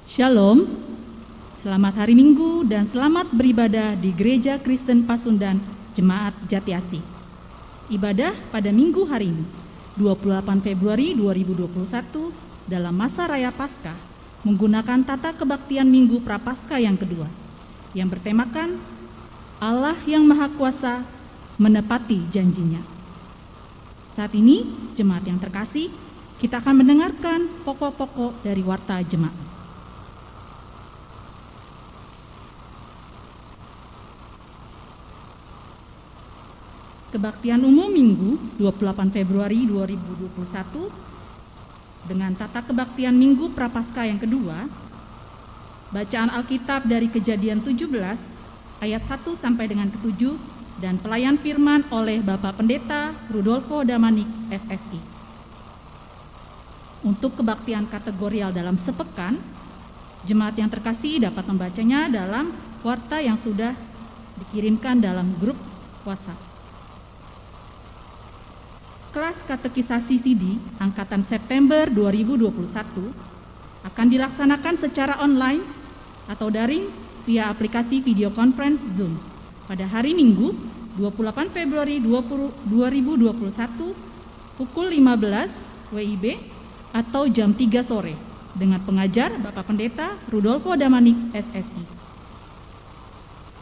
Shalom, selamat hari Minggu dan selamat beribadah di Gereja Kristen Pasundan Jemaat Jatiasi. Ibadah pada Minggu hari ini, 28 Februari 2021 dalam masa Raya Paskah menggunakan tata kebaktian Minggu Prapaskah yang kedua yang bertemakan Allah yang Maha Kuasa menepati janjinya. Saat ini, jemaat yang terkasih, kita akan mendengarkan pokok-pokok dari warta jemaat. Kebaktian umum Minggu 28 Februari 2021 dengan tata kebaktian Minggu Prapaskah yang kedua, bacaan Alkitab dari Kejadian 17 ayat 1 sampai dengan ke-7 dan pelayan firman oleh Bapak Pendeta Rudolfo Damanik SSI. Untuk kebaktian kategorial dalam sepekan, jemaat yang terkasih dapat membacanya dalam warta yang sudah dikirimkan dalam grup WhatsApp. Kelas katekisasi CD angkatan September 2021 akan dilaksanakan secara online atau daring via aplikasi video conference Zoom pada hari Minggu 28 Februari 2021 pukul 15 WIB atau jam 3 sore dengan pengajar Bapak Pendeta Rudolfo Damanik SSI.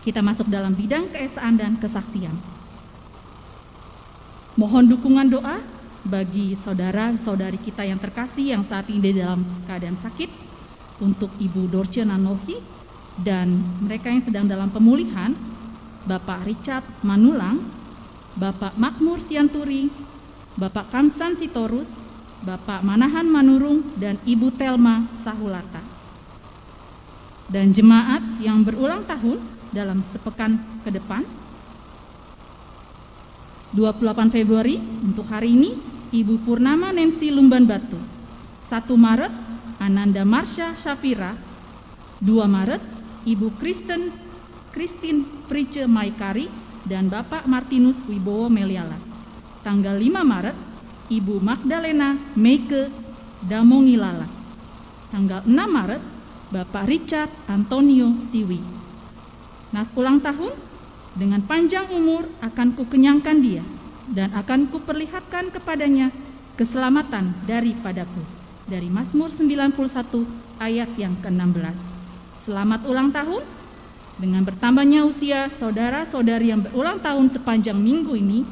Kita masuk dalam bidang keesaan dan kesaksian. Mohon dukungan doa bagi saudara-saudari kita yang terkasih yang saat ini dalam keadaan sakit, untuk Ibu Dorce Nanohi dan mereka yang sedang dalam pemulihan, Bapak Richard Manulang, Bapak Makmur Sianturi, Bapak Kamsan Sitorus, Bapak Manahan Manurung, dan Ibu Telma Sahulata. Dan jemaat yang berulang tahun dalam sepekan ke depan, 28 Februari untuk hari ini Ibu Purnama Nancy Lumban Batu, 1 Maret Ananda Marsha Shafira, 2 Maret Ibu Christine Frice Maikari dan Bapak Martinus Wibowo Meliala. Tanggal 5 Maret Ibu Magdalena Meike Damongilala. Tanggal 6 Maret Bapak Richard Antonio Siwi. Nas ulang tahun, dengan panjang umur akan kukenyangkan dia dan akan kuperlihatkan kepadanya keselamatan daripadaku. Dari Mazmur 91 ayat yang ke-16. Selamat ulang tahun. Dengan bertambahnya usia saudara-saudari yang berulang tahun sepanjang minggu ini,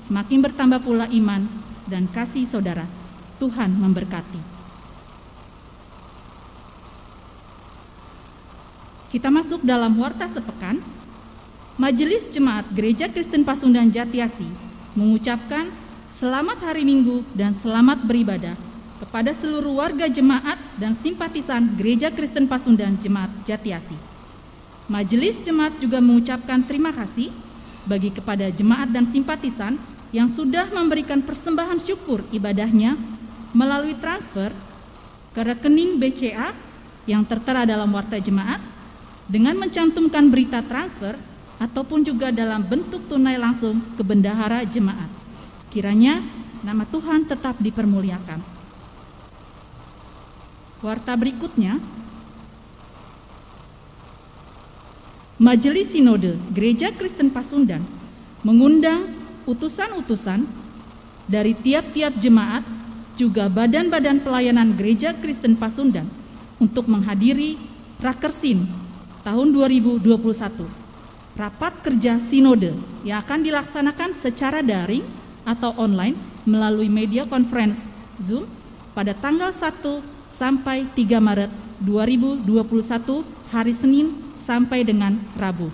semakin bertambah pula iman dan kasih saudara. Tuhan memberkati. Kita masuk dalam warta sepekan. Majelis Jemaat Gereja Kristen Pasundan Jatiasi mengucapkan selamat hari Minggu dan selamat beribadah kepada seluruh warga jemaat dan simpatisan Gereja Kristen Pasundan Jemaat Jatiasi. Majelis Jemaat juga mengucapkan terima kasih bagi kepada jemaat dan simpatisan yang sudah memberikan persembahan syukur ibadahnya melalui transfer ke rekening BCA yang tertera dalam warta jemaat dengan mencantumkan berita transfer ataupun juga dalam bentuk tunai langsung ke bendahara jemaat. Kiranya nama Tuhan tetap dipermuliakan. Warta berikutnya, Majelis Sinode Gereja Kristen Pasundan mengundang utusan-utusan dari tiap-tiap jemaat, juga badan-badan pelayanan Gereja Kristen Pasundan untuk menghadiri Rakersin tahun 2021. Rapat kerja sinode yang akan dilaksanakan secara daring atau online melalui media conference Zoom pada tanggal 1 sampai 3 Maret 2021 hari Senin sampai dengan Rabu.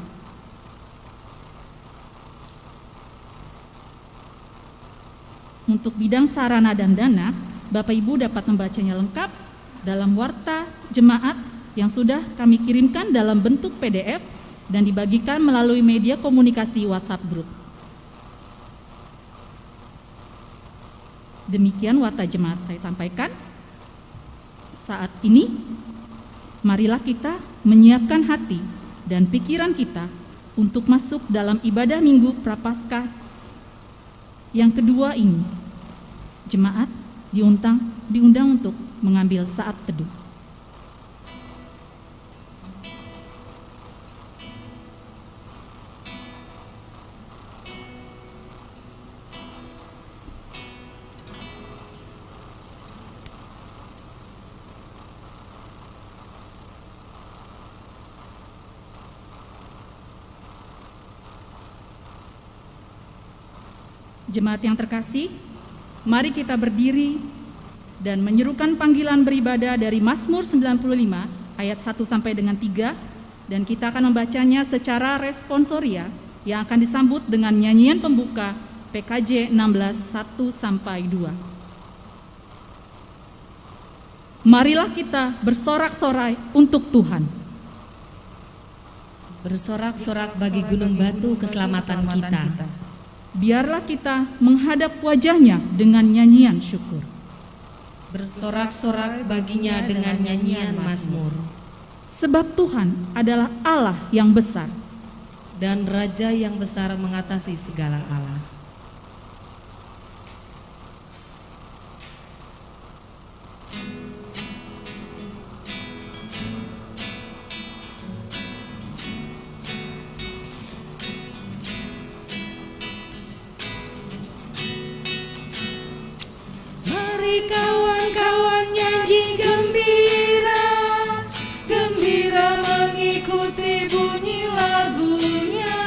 Untuk bidang sarana dan dana, Bapak Ibu dapat membacanya lengkap dalam warta jemaat yang sudah kami kirimkan dalam bentuk PDF dan dibagikan melalui media komunikasi WhatsApp Group. Demikian warta jemaat saya sampaikan. Saat ini, marilah kita menyiapkan hati dan pikiran kita untuk masuk dalam ibadah Minggu Prapaskah yang kedua ini. Jemaat diundang untuk mengambil saat teduh. Jemaat yang terkasih, mari kita berdiri dan menyerukan panggilan beribadah dari Mazmur 95 ayat 1 sampai dengan 3, dan kita akan membacanya secara responsoria yang akan disambut dengan nyanyian pembuka PKJ 16 1 sampai 2. Marilah kita bersorak-sorai untuk Tuhan. Bersorak-sorak bagi gunung batu keselamatan kita. Biarlah kita menghadap wajah-Nya dengan nyanyian syukur. Bersorak-sorak baginya dengan nyanyian mazmur. Sebab Tuhan adalah Allah yang besar, dan Raja yang besar mengatasi segala Allah. Kawan-kawan nyanyi gembira, gembira mengikuti bunyi lagunya.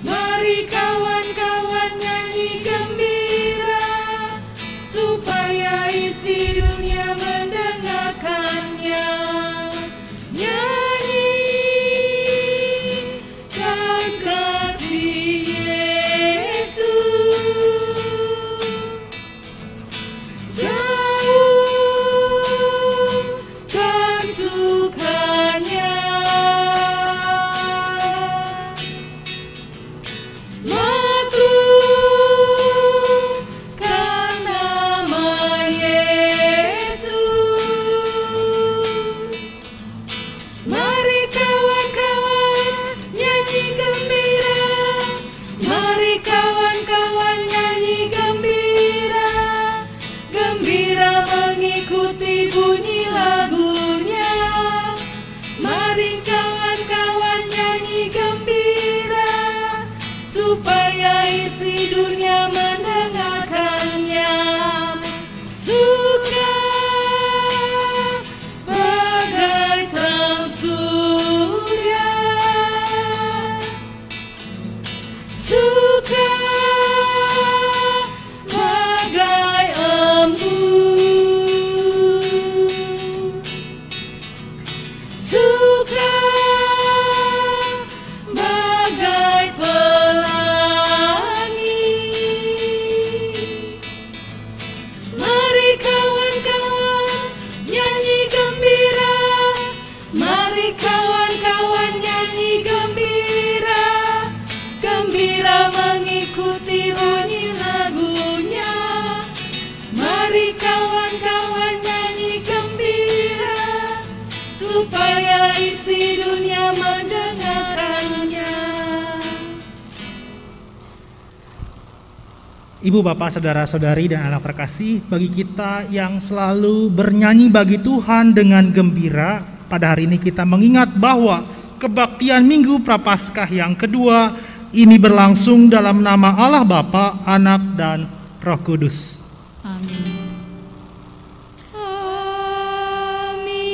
Mari kawan-kawan nyanyi gembira, supaya isi dunia mendengarkannya. Nyanyi kasih Yesus, jauhkan sukanya, maklumkan nama Yesus. Mari kawan-kawan nyanyi gembira, mari kawan-kawan nyanyi gembira, gembira mengikuti bunyi lagunya. Mari kawan-kawan nyanyi gembira, supaya isi dunia mendengarkannya. Suka bagai terang surya, suka bagai embun, suka bagai pelangi. Mari kawan-kawan nyanyi gembira, mari kawan-kawan nyanyi gembira, gembira mengikuti bunyi lagunya. Mari kawan-kawan nyanyi gembira, supaya isi dunia mendengarkannya. Ibu, Bapak, Saudara-saudari, dan anak terkasih, bagi kita yang selalu bernyanyi bagi Tuhan dengan gembira, pada hari ini kita mengingat bahwa kebaktian Minggu Prapaskah yang kedua ini berlangsung dalam nama Allah Bapa, Anak, dan Roh Kudus. Amin. Amin.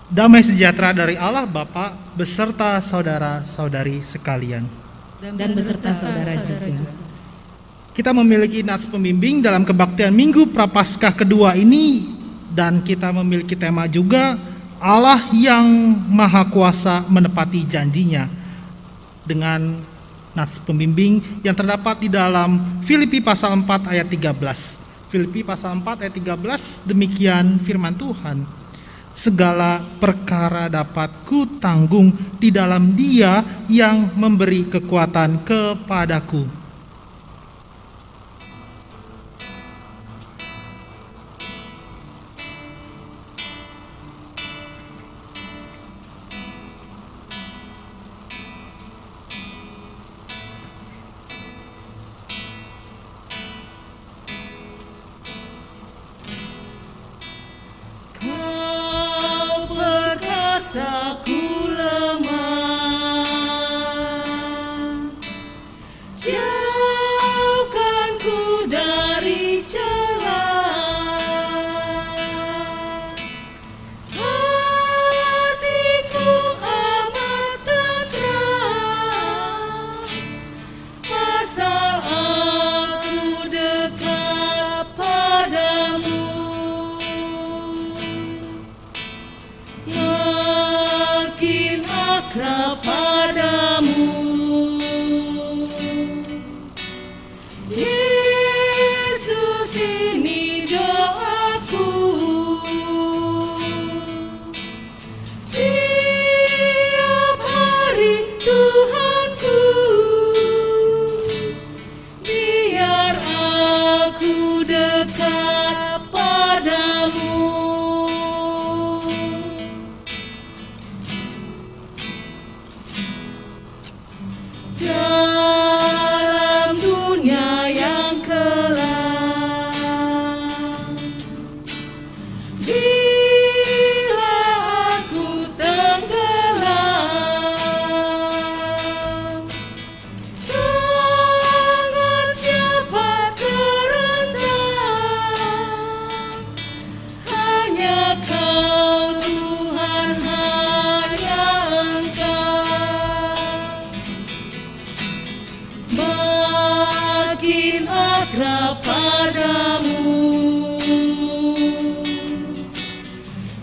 Damai sejahtera dari Allah Bapa beserta saudara-saudari sekalian. Dan beserta saudara juga. Kita memiliki nats pembimbing dalam kebaktian Minggu Prapaskah kedua ini, dan kita memiliki tema juga Allah yang Maha Kuasa menepati janjinya, dengan nats pembimbing yang terdapat di dalam Filipi pasal 4 ayat 13. Filipi pasal 4 ayat 13, demikian firman Tuhan. Segala perkara dapat ku tanggung di dalam Dia yang memberi kekuatan kepadaku. Kau perkasa, ku lemah. pasrah padamu.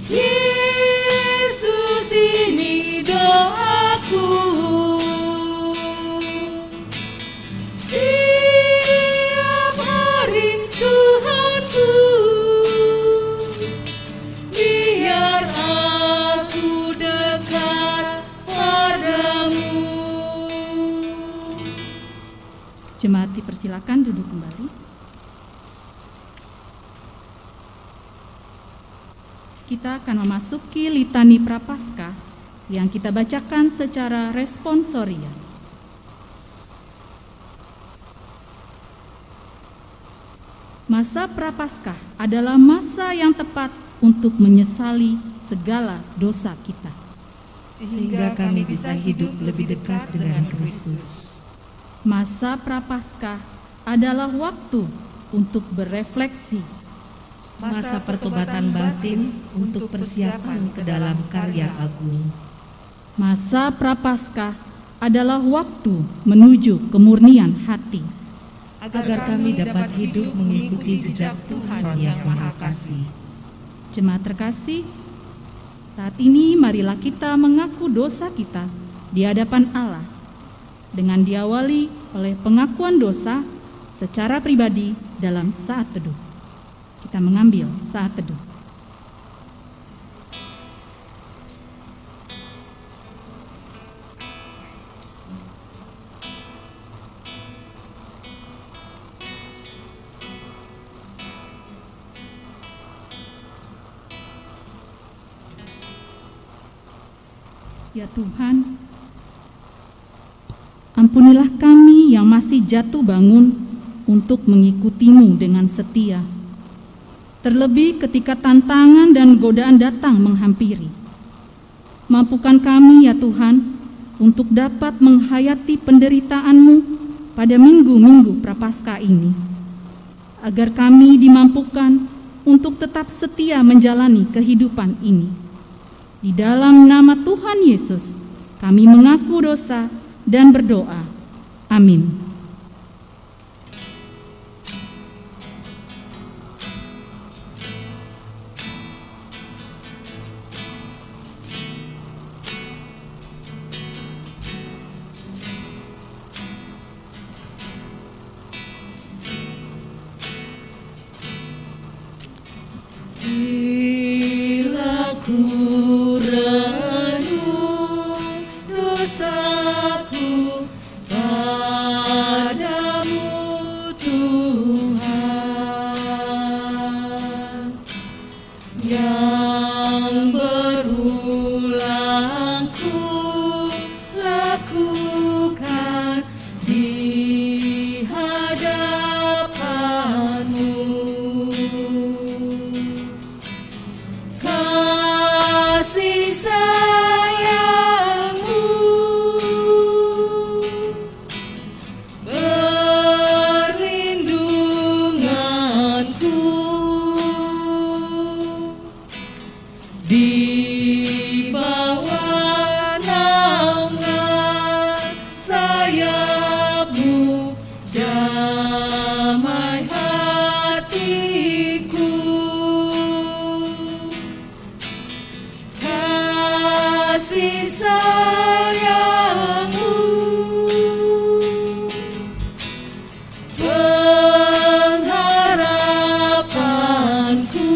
Yesus, ini doaku. Tiap hari Tuhanku, biar aku dekat padamu. Jemaat dipersilakan duduk kembali. Kita akan memasuki litani Prapaskah yang kita bacakan secara responsorial. Masa Prapaskah adalah masa yang tepat untuk menyesali segala dosa kita, sehingga kami bisa hidup lebih dekat dengan Kristus. Masa Prapaskah adalah waktu untuk berefleksi, Masa pertobatan batin untuk persiapan ke dalam karya agung. Masa Prapaskah adalah waktu menuju kemurnian hati, agar kami dapat hidup mengikuti jejak Tuhan yang Maha Kasih. Jemaat terkasih, saat ini marilah kita mengaku dosa kita di hadapan Allah dengan diawali oleh pengakuan dosa secara pribadi dalam saat teduh. Kita mengambil saat teduh. Ya Tuhan, ampunilah kami yang masih jatuh bangun untuk mengikutimu dengan setia. Terlebih ketika tantangan dan godaan datang menghampiri. Mampukan kami ya Tuhan untuk dapat menghayati penderitaan-Mu pada minggu-minggu Prapaskah ini, agar kami dimampukan untuk tetap setia menjalani kehidupan ini. Di dalam nama Tuhan Yesus, kami mengaku dosa dan berdoa. Amin. Bila ku renung dosaku padamu Tuhan, yang berulang ku lakukan di hadapan-Mu. Kasih sayang-Mu perlindunganku, di bawah naungan sayap-Mu damai hatiku. Kasih sayang-Mu pengharapanku,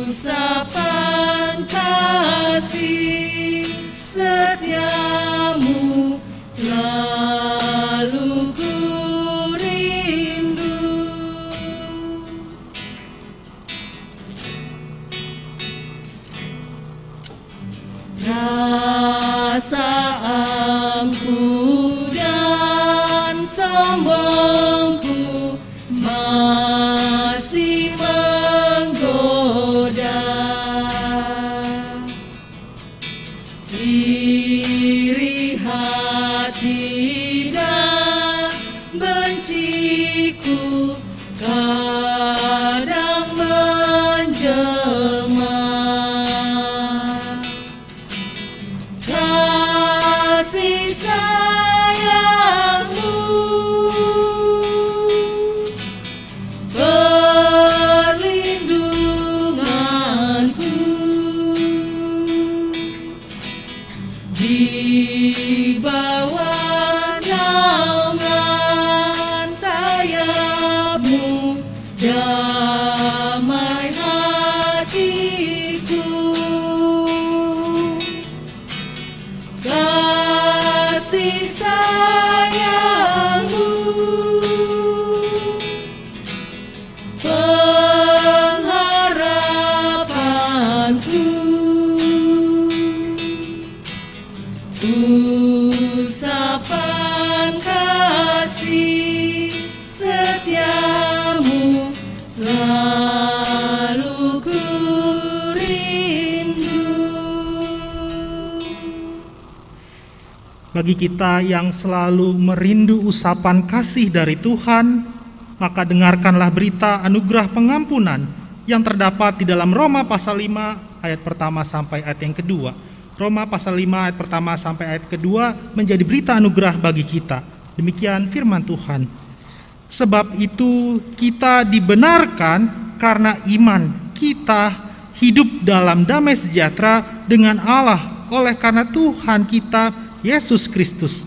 usapan kasih setiamu selalu ku rindu. Rasa angku dan sombongku masih menggoda. Iri hati dan benciku kadang menjelma. Kasih sayang bawah naungan sayapmu, damai hatiku. Kasih sayangmu, pengharapanku, usapan kasih setiamu selalu ku rindu. Bagi kita yang selalu merindu usapan kasih dari Tuhan, maka dengarkanlah berita anugerah pengampunan yang terdapat di dalam Roma pasal 5 ayat pertama sampai ayat yang kedua. Roma pasal 5 ayat pertama sampai ayat kedua menjadi berita anugerah bagi kita. Demikian firman Tuhan. Sebab itu kita dibenarkan karena iman kita hidup dalam damai sejahtera dengan Allah oleh karena Tuhan kita Yesus Kristus.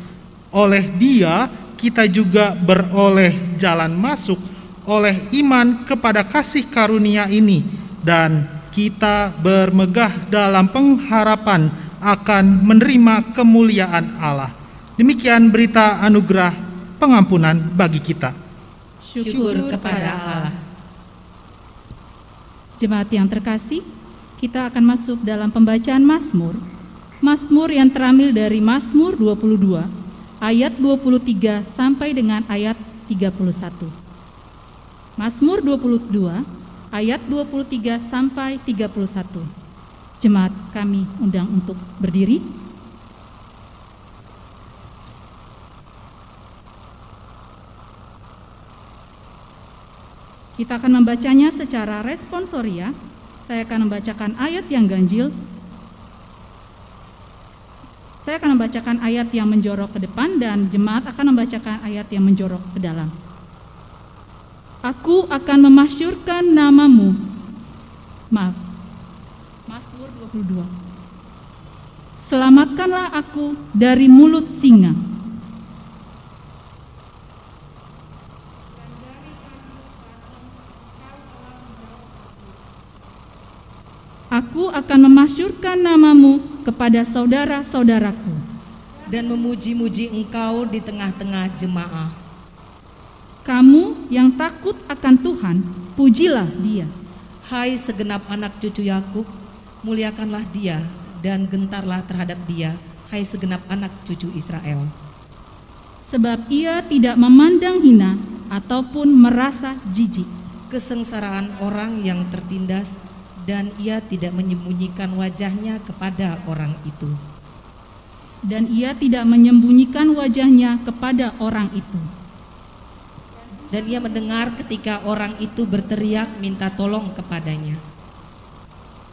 Oleh Dia kita juga beroleh jalan masuk oleh iman kepada kasih karunia ini, dan kita bermegah dalam pengharapan akan menerima kemuliaan Allah. Demikian berita anugerah pengampunan bagi kita. Syukur kepada Allah. Jemaat yang terkasih, kita akan masuk dalam pembacaan Mazmur. Mazmur yang terambil dari Mazmur 22, ayat 23 sampai dengan ayat 31. Mazmur 22, ayat 23 sampai 31. Jemaat kami undang untuk berdiri. Kita akan membacanya secara responsoria. Saya akan membacakan ayat yang ganjil. Saya akan membacakan ayat yang menjorok ke depan dan jemaat akan membacakan ayat yang menjorok ke dalam. Aku akan memasyurkan namamu. Mazmur 22. Selamatkanlah aku dari mulut singa. Aku akan memasyurkan namamu kepada saudara-saudaraku dan memuji-muji Engkau di tengah-tengah jemaah. Kamu yang takut akan Tuhan, pujilah Dia. Hai segenap anak cucu Yakub, muliakanlah Dia dan gentarlah terhadap Dia, hai segenap anak cucu Israel. Sebab Ia tidak memandang hina ataupun merasa jijik kesengsaraan orang yang tertindas, dan Ia tidak menyembunyikan wajahnya kepada orang itu. Dan Ia tidak menyembunyikan wajahnya kepada orang itu. Dan Ia mendengar ketika orang itu berteriak minta tolong kepadanya.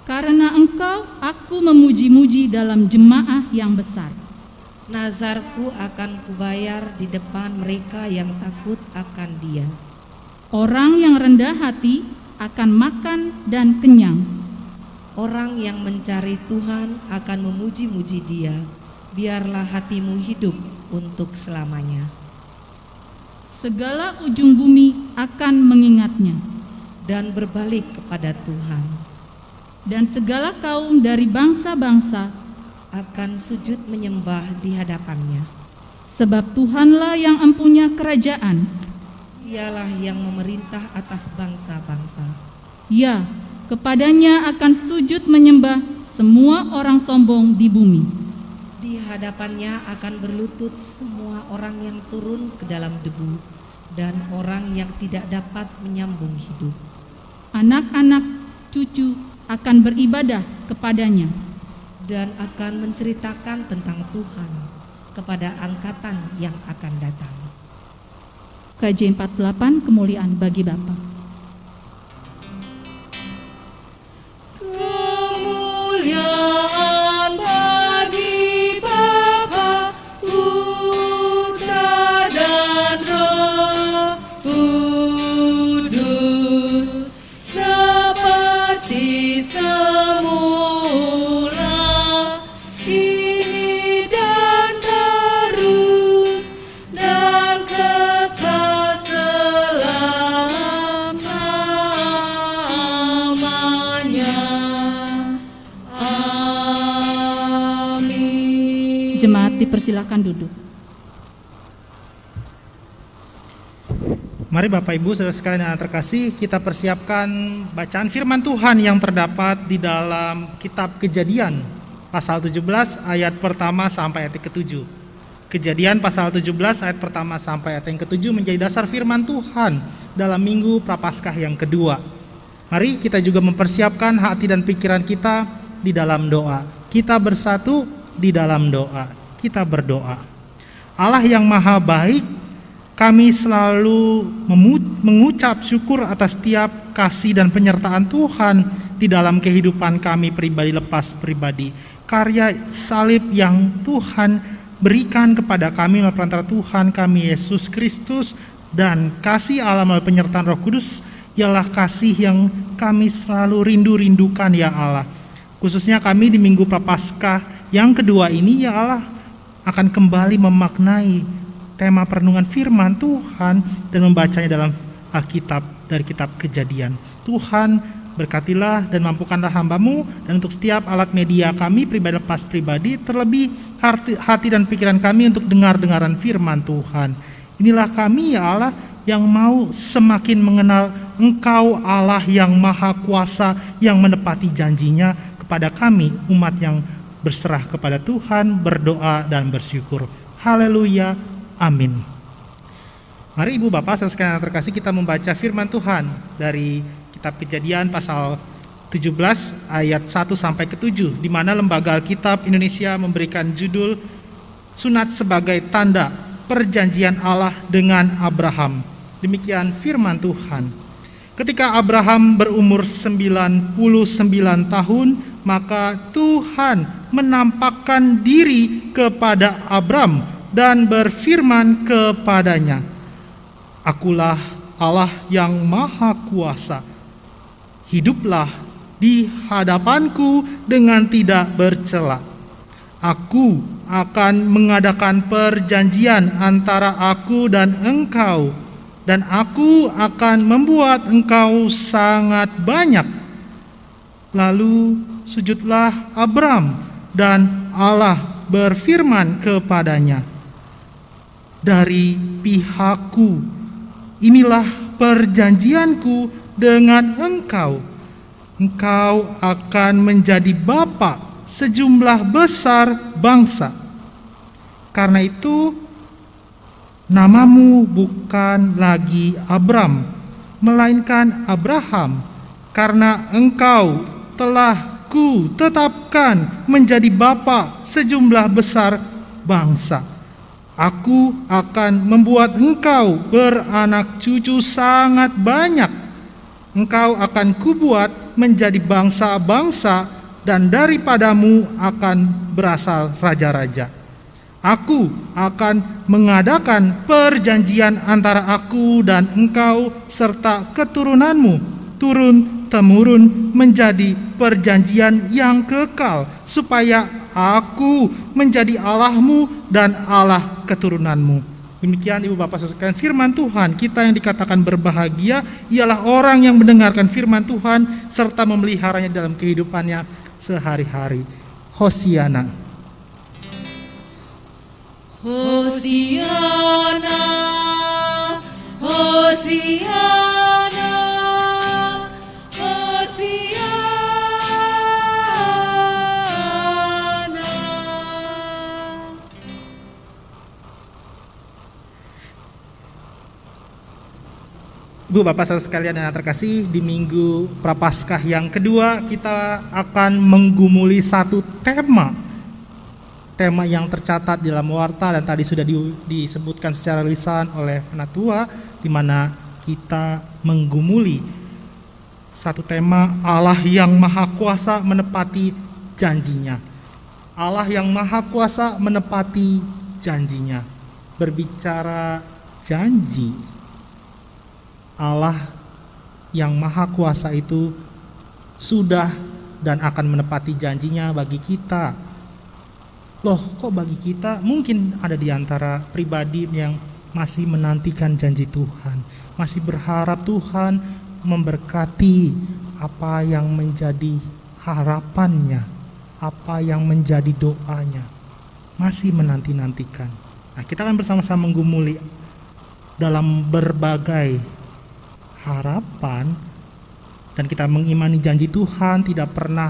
Karena Engkau, aku memuji-muji dalam jemaah yang besar. Nazarku akan kubayar di depan mereka yang takut akan Dia. Orang yang rendah hati akan makan dan kenyang. Orang yang mencari Tuhan akan memuji-muji Dia. Biarlah hatimu hidup untuk selamanya. Segala ujung bumi akan mengingatnya, dan berbalik kepada Tuhan. Dan segala kaum dari bangsa-bangsa akan sujud menyembah di hadapannya. Sebab Tuhanlah yang empunya kerajaan. Dialah yang memerintah atas bangsa-bangsa. Ya, kepadanya akan sujud menyembah semua orang sombong di bumi. Di hadapannya akan berlutut semua orang yang turun ke dalam debu dan orang yang tidak dapat menyambung hidup. Anak-anak cucu akan beribadah kepadanya dan akan menceritakan tentang Tuhan kepada angkatan yang akan datang. KJ 48, kemuliaan bagi Bapa. Kemuliaan bagi Bapa, Putra dan Roh Kudus, seperti semula, kini dan silakan duduk. Mari Bapak Ibu Saudara sekalian yang terkasih, kita persiapkan bacaan firman Tuhan yang terdapat di dalam kitab Kejadian pasal 17 ayat pertama sampai ayat ke-7. Kejadian pasal 17 ayat pertama sampai ayat yang ke-7 menjadi dasar firman Tuhan dalam Minggu Prapaskah yang kedua. Mari kita juga mempersiapkan hati dan pikiran kita di dalam doa. Kita bersatu di dalam doa. Kita berdoa. Allah yang maha baik, kami selalu mengucap syukur atas setiap kasih dan penyertaan Tuhan di dalam kehidupan kami pribadi lepas pribadi. Karya salib yang Tuhan berikan kepada kami melalui perantara Tuhan kami Yesus Kristus, dan kasih Allah melalui penyertaan Roh Kudus ialah kasih yang kami selalu rindu-rindukan ya Allah. Khususnya kami di Minggu Prapaskah yang kedua ini ya Allah akan kembali memaknai tema perenungan firman Tuhan dan membacanya dalam Alkitab dari kitab Kejadian. Tuhan berkatilah dan mampukanlah hamba-Mu, dan untuk setiap alat media kami pribadi lepas pribadi, terlebih hati dan pikiran kami untuk dengar-dengaran firman Tuhan. Inilah kami ya Allah yang mau semakin mengenal Engkau Allah yang maha kuasa yang menepati janjinya kepada kami umat yang berserah kepada Tuhan, berdoa dan bersyukur. Haleluya. Amin. Mari Ibu Bapak Saudara sekalian yang terkasih, kita membaca firman Tuhan dari kitab Kejadian pasal 17 ayat 1 sampai ke-7, di mana Lembaga Alkitab Indonesia memberikan judul Sunat sebagai tanda perjanjian Allah dengan Abraham. Demikian firman Tuhan. Ketika Abraham berumur 99 tahun, maka Tuhan menampakkan diri kepada Abram dan berfirman kepadanya, "Akulah Allah yang maha kuasa. Hiduplah di hadapanku dengan tidak bercela. Aku akan mengadakan perjanjian antara aku dan engkau, dan aku akan membuat engkau sangat banyak." Lalu sujudlah Abram, dan Allah berfirman kepadanya, "Dari pihakku, inilah perjanjianku dengan engkau. Engkau akan menjadi bapa sejumlah besar bangsa. Karena itu, namamu bukan lagi Abram, melainkan Abraham, karena engkau telah kutetapkan menjadi bapa sejumlah besar bangsa. Aku akan membuat engkau beranak cucu sangat banyak. Engkau akan kubuat menjadi bangsa-bangsa, dan daripadamu akan berasal raja-raja. Aku akan mengadakan perjanjian antara aku dan engkau serta keturunanmu turun-temurun menjadi perjanjian yang kekal, supaya aku menjadi Allahmu dan Allah keturunanmu." Demikian Ibu Bapak sekalian firman Tuhan. Kita yang dikatakan berbahagia ialah orang yang mendengarkan firman Tuhan serta memeliharanya dalam kehidupannya sehari-hari. Hosiana. Hosiana, Hosiana, Hosiana. Ibu Bapak Saudara sekalian yang terkasih, di Minggu Prapaskah yang kedua kita akan menggumuli satu tema yang tercatat di dalam warta dan tadi sudah disebutkan secara lisan oleh penatua, di mana kita menggumuli satu tema Allah yang maha kuasa menepati janjinya. Allah yang maha kuasa menepati janjinya. Berbicara janji, Allah yang maha kuasa itu sudah dan akan menepati janjinya bagi kita. Loh, kok bagi kita? Mungkin ada di antara pribadi yang masih menantikan janji Tuhan, masih berharap Tuhan memberkati apa yang menjadi harapannya, apa yang menjadi doanya. masih menanti-nantikan. Nah, kita akan bersama-sama menggumuli dalam berbagai harapan, dan kita mengimani janji Tuhan tidak pernah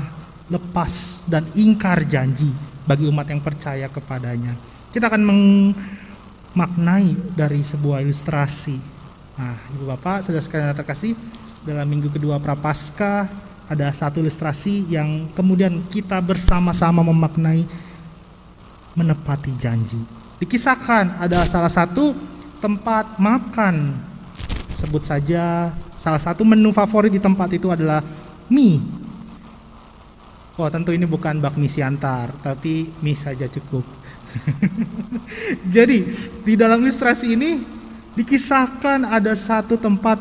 lepas dan ingkar janji bagi umat yang percaya kepadanya. Kita akan memaknai dari sebuah ilustrasi. Nah, Ibu Bapak, saudara sekalian terkasih, dalam minggu kedua Prapaskah ada satu ilustrasi yang kemudian kita bersama-sama memaknai menepati janji. Dikisahkan ada salah satu tempat makan, sebut saja salah satu menu favorit di tempat itu adalah mie. Oh, tentu ini bukan bakmi Siantar, tapi mie saja cukup. Jadi di dalam ilustrasi ini dikisahkan ada satu tempat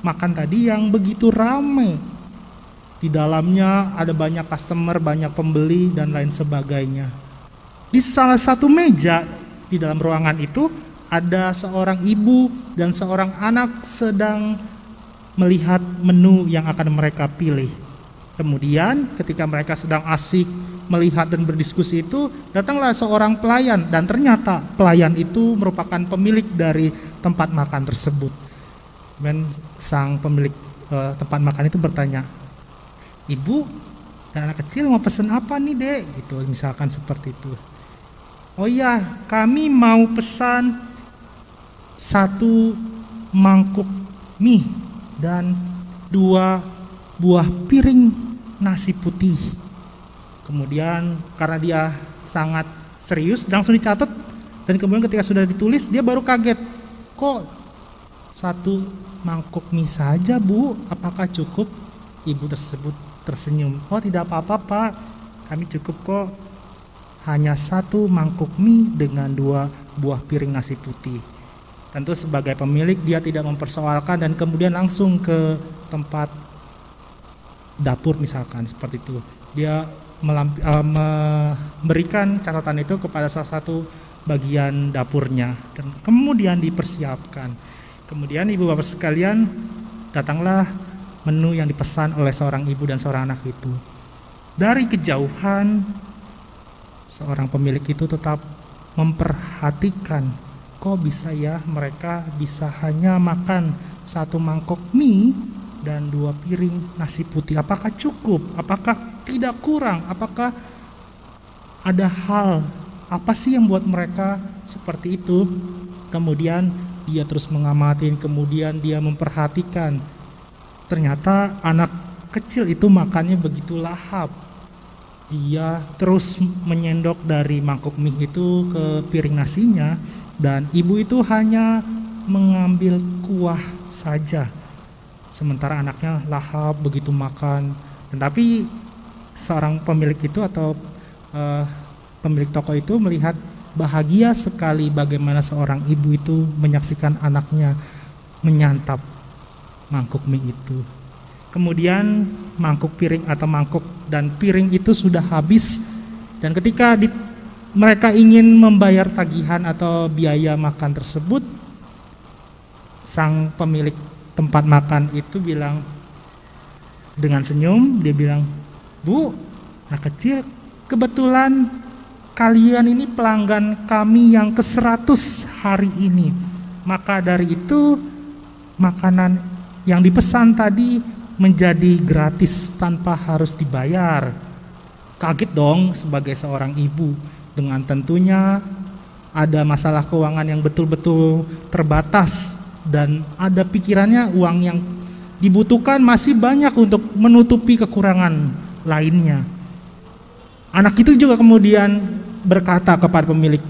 makan tadi yang begitu ramai. Di dalamnya ada banyak customer, banyak pembeli dan lain sebagainya. Di salah satu meja di dalam ruangan itu ada seorang ibu dan seorang anak sedang melihat menu yang akan mereka pilih. Kemudian ketika mereka sedang asik melihat dan berdiskusi itu, datanglah seorang pelayan, dan ternyata pelayan itu merupakan pemilik dari tempat makan tersebut. Dan sang pemilik tempat makan itu bertanya, "Ibu dan anak kecil mau pesen apa nih, Dek?" Gitu, misalkan seperti itu. "Oh iya, kami mau pesan 1 mangkuk mie dan 2 buah piring nasi putih." Kemudian karena dia sangat serius, langsung dicatat, dan kemudian ketika sudah ditulis dia baru kaget, "Kok 1 mangkuk mie saja, Bu? Apakah cukup?" Ibu tersebut tersenyum, "Oh, tidak apa-apa, Pak, kami cukup kok, hanya 1 mangkuk mie dengan 2 buah piring nasi putih." Tentu sebagai pemilik dia tidak mempersoalkan dan kemudian langsung ke tempat dapur misalkan seperti itu. Dia memberikan catatan itu kepada salah satu bagian dapurnya dan kemudian dipersiapkan. Kemudian Ibu Bapak sekalian, datanglah menu yang dipesan oleh seorang ibu dan seorang anak itu. Dari kejauhan seorang pemilik itu tetap memperhatikan, kok bisa ya mereka bisa hanya makan 1 mangkok mie dan 2 piring nasi putih. Apakah cukup? Apakah tidak kurang? Apakah ada hal apa sih yang buat mereka seperti itu? Kemudian dia terus mengamati, kemudian dia memperhatikan. Ternyata anak kecil itu makannya begitu lahap. Dia terus menyendok dari mangkok mie itu ke piring nasinya, dan ibu itu hanya mengambil kuah saja. Sementara anaknya lahap begitu makan. Tetapi seorang pemilik itu atau pemilik toko itu melihat bahagia sekali bagaimana seorang ibu itu menyaksikan anaknya menyantap mangkuk mie itu. Kemudian mangkuk piring atau mangkuk dan piring itu sudah habis, dan ketika mereka ingin membayar tagihan atau biaya makan tersebut, sang pemilik tempat makan itu bilang dengan senyum, dia bilang, "Bu, anak kecil, kebetulan kalian ini pelanggan kami yang ke-100 hari ini. Maka dari itu makanan yang dipesan tadi menjadi gratis tanpa harus dibayar." Kaget dong sebagai seorang ibu, dengan tentunya ada masalah keuangan yang betul-betul terbatas, dan ada pikirannya uang yang dibutuhkan masih banyak untuk menutupi kekurangan lainnya. Anak itu juga kemudian berkata kepada pemilik,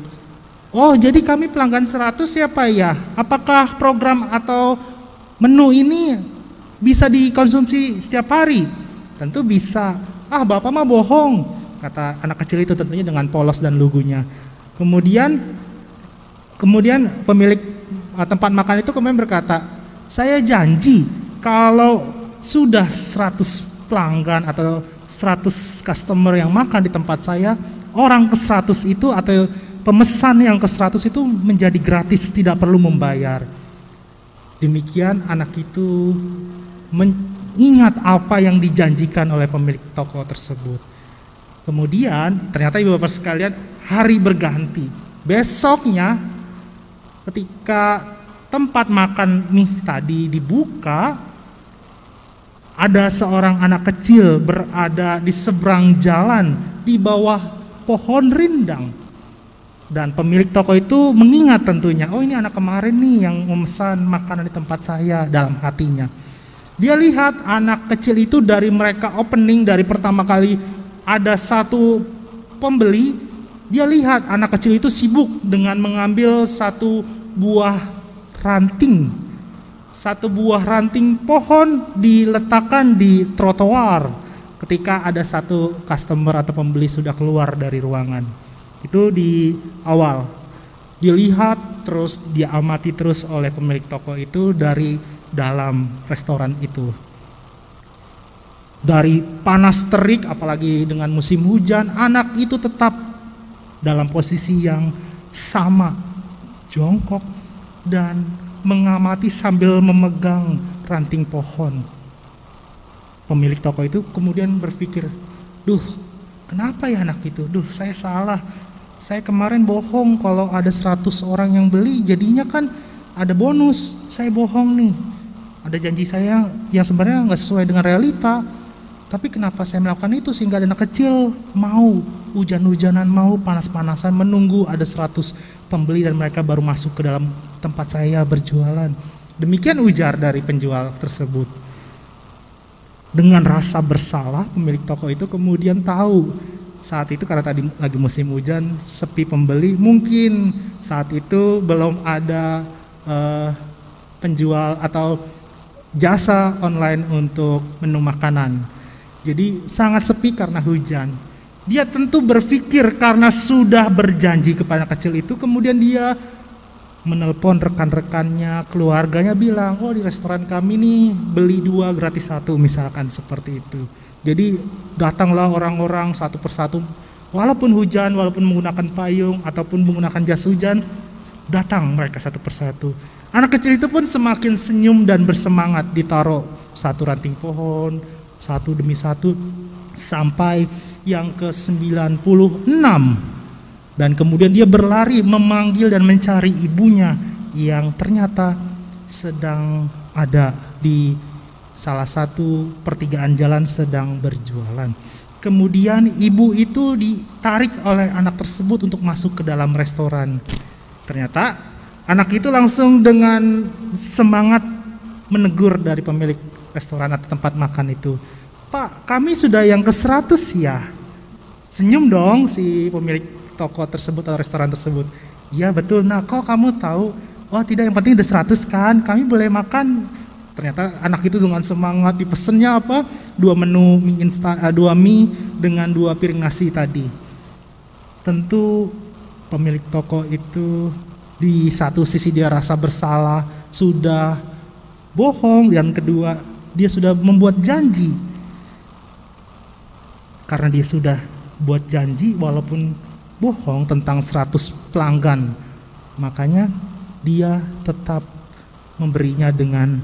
"Oh, jadi kami pelanggan 100 ya Pak ya? Apakah program atau menu ini bisa dikonsumsi setiap hari?" "Tentu bisa." "Ah, Bapak mah bohong," kata anak kecil itu tentunya dengan polos dan lugunya. Kemudian pemilik tempat makan itu kemudian berkata, "Saya janji kalau sudah 100 pelanggan atau 100 customer yang makan di tempat saya, orang ke-100 itu atau pemesan yang ke-100 itu menjadi gratis, tidak perlu membayar." Demikian anak itu mengingat apa yang dijanjikan oleh pemilik toko tersebut. Kemudian ternyata ibu bapak sekalian, hari berganti. Besoknya ketika tempat makan mie tadi dibuka, ada seorang anak kecil berada di seberang jalan di bawah pohon rindang. Dan pemilik toko itu mengingat tentunya, oh ini anak kemarin nih yang memesan makanan di tempat saya, dalam hatinya. Dia lihat anak kecil itu dari mereka opening, dari pertama kali ada satu pembeli, dia lihat anak kecil itu sibuk dengan mengambil satu buah ranting. Satu buah ranting pohon diletakkan di trotoar ketika ada satu customer atau pembeli sudah keluar dari ruangan. Itu di awal. Dilihat terus, diamati terus oleh pemilik toko itu dari dalam restoran itu. Dari panas terik, apalagi dengan musim hujan, anak itu tetap dalam posisi yang sama, jongkok dan mengamati sambil memegang ranting pohon. Pemilik toko itu kemudian berpikir, duh, kenapa ya anak itu? Duh, saya salah. Saya kemarin bohong kalau ada 100 orang yang beli, jadinya kan ada bonus. Saya bohong nih. Ada janji saya yang sebenarnya nggak sesuai dengan realita. Tapi kenapa saya melakukan itu sehingga ada anak kecil mau hujan-hujanan, mau panas-panasan menunggu ada 100 pembeli dan mereka baru masuk ke dalam tempat saya berjualan. Demikian ujar dari penjual tersebut. Dengan rasa bersalah, pemilik toko itu kemudian tahu saat itu karena tadi lagi musim hujan, sepi pembeli, mungkin saat itu belum ada penjual atau jasa online untuk menu makanan. Jadi sangat sepi karena hujan. Dia tentu berpikir karena sudah berjanji kepada anak kecil itu, kemudian dia menelpon rekan-rekannya, keluarganya, bilang, oh di restoran kami nih beli 2 gratis 1, misalkan seperti itu. Jadi datanglah orang-orang satu persatu, walaupun hujan, walaupun menggunakan payung ataupun menggunakan jas hujan, datang mereka satu persatu. Anak kecil itu pun semakin senyum dan bersemangat, ditaruh satu ranting pohon, satu demi satu, sampai yang ke-96. Dan kemudian dia berlari memanggil dan mencari ibunya yang ternyata sedang ada di salah satu pertigaan jalan sedang berjualan. Kemudian ibu itu ditarik oleh anak tersebut untuk masuk ke dalam restoran. Ternyata anak itu langsung dengan semangat menegur dari pemilik restoran atau tempat makan itu, Pak, kami sudah yang ke-100 ya. Senyum dong si pemilik toko tersebut atau restoran tersebut. Iya betul, nah kok kamu tahu? Oh tidak, yang penting udah 100 kan, kami boleh makan. Ternyata anak itu dengan semangat, dipesennya apa? 2 menu mie instan, 2 mie dengan 2 piring nasi tadi. Tentu pemilik toko itu di satu sisi dia rasa bersalah, sudah bohong, dan kedua dia sudah membuat janji. Karena dia sudah buat janji walaupun bohong tentang 100 pelanggan, makanya dia tetap memberinya dengan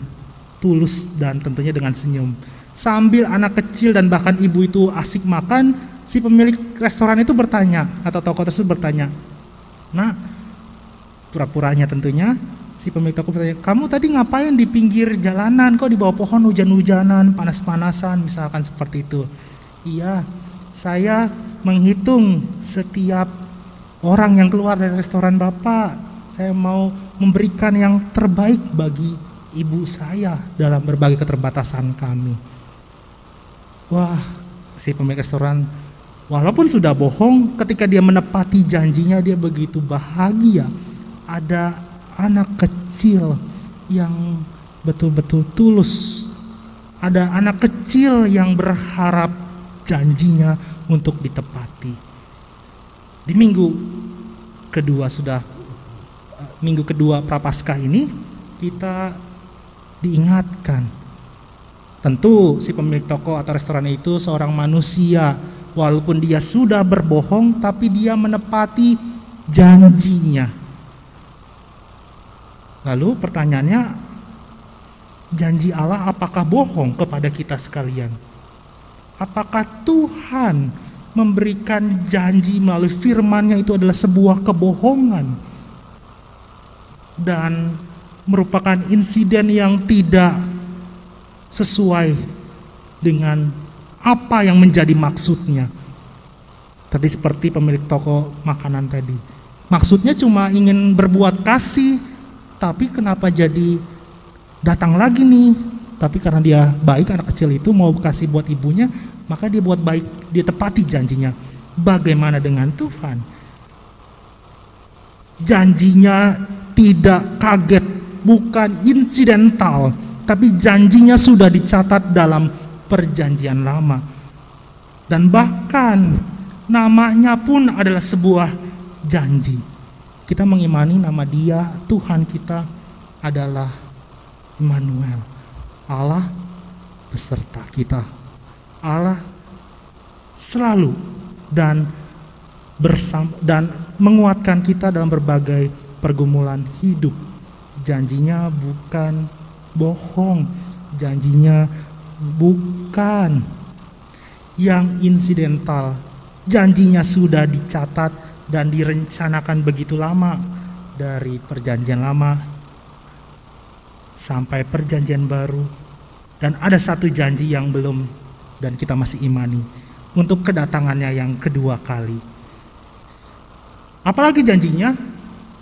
tulus dan tentunya dengan senyum. Sambil anak kecil dan bahkan ibu itu asik makan, si pemilik restoran itu bertanya, atau toko tersebut bertanya, nah pura-puranya tentunya si pemilik toko bertanya, kamu tadi ngapain di pinggir jalanan, kok di bawah pohon hujan-hujanan, panas-panasan, misalkan seperti itu. Iya, saya menghitung setiap orang yang keluar dari restoran Bapak. Saya mau memberikan yang terbaik bagi ibu saya dalam berbagai keterbatasan kami. Wah, si pemilik restoran walaupun sudah bohong, ketika dia menepati janjinya dia begitu bahagia. Ada anak kecil yang betul-betul tulus. Ada anak kecil yang berharap janjinya untuk ditepati. Di minggu kedua Prapaskah ini kita diingatkan, tentu si pemilik toko atau restoran itu seorang manusia, walaupun dia sudah berbohong tapi dia menepati janjinya. Lalu pertanyaannya, janji Allah apakah bohong kepada kita sekalian? Apakah Tuhan memberikan janji melalui firman-Nya itu adalah sebuah kebohongan dan merupakan insiden yang tidak sesuai dengan apa yang menjadi maksudnya. Tadi seperti pemilik toko makanan tadi, maksudnya cuma ingin berbuat kasih, tapi kenapa jadi datang lagi nih? Tapi karena dia baik, anak kecil itu mau kasih buat ibunya, maka dia buat baik, dia tepati janjinya. Bagaimana dengan Tuhan? Janjinya tidak kaget, bukan insidental, tapi janjinya sudah dicatat dalam perjanjian lama. Dan bahkan namanya pun adalah sebuah janji. Kita mengimani nama Dia, Tuhan kita adalah Immanuel, Allah beserta kita. Allah selalu dan menguatkan kita dalam berbagai pergumulan hidup. Janjinya bukan bohong, janjinya bukan yang insidental. Janjinya sudah dicatat dan direncanakan begitu lama, dari perjanjian lama sampai perjanjian baru. Dan ada satu janji yang belum dan kita masih imani, untuk kedatangannya yang kedua kali. Apalagi janjinya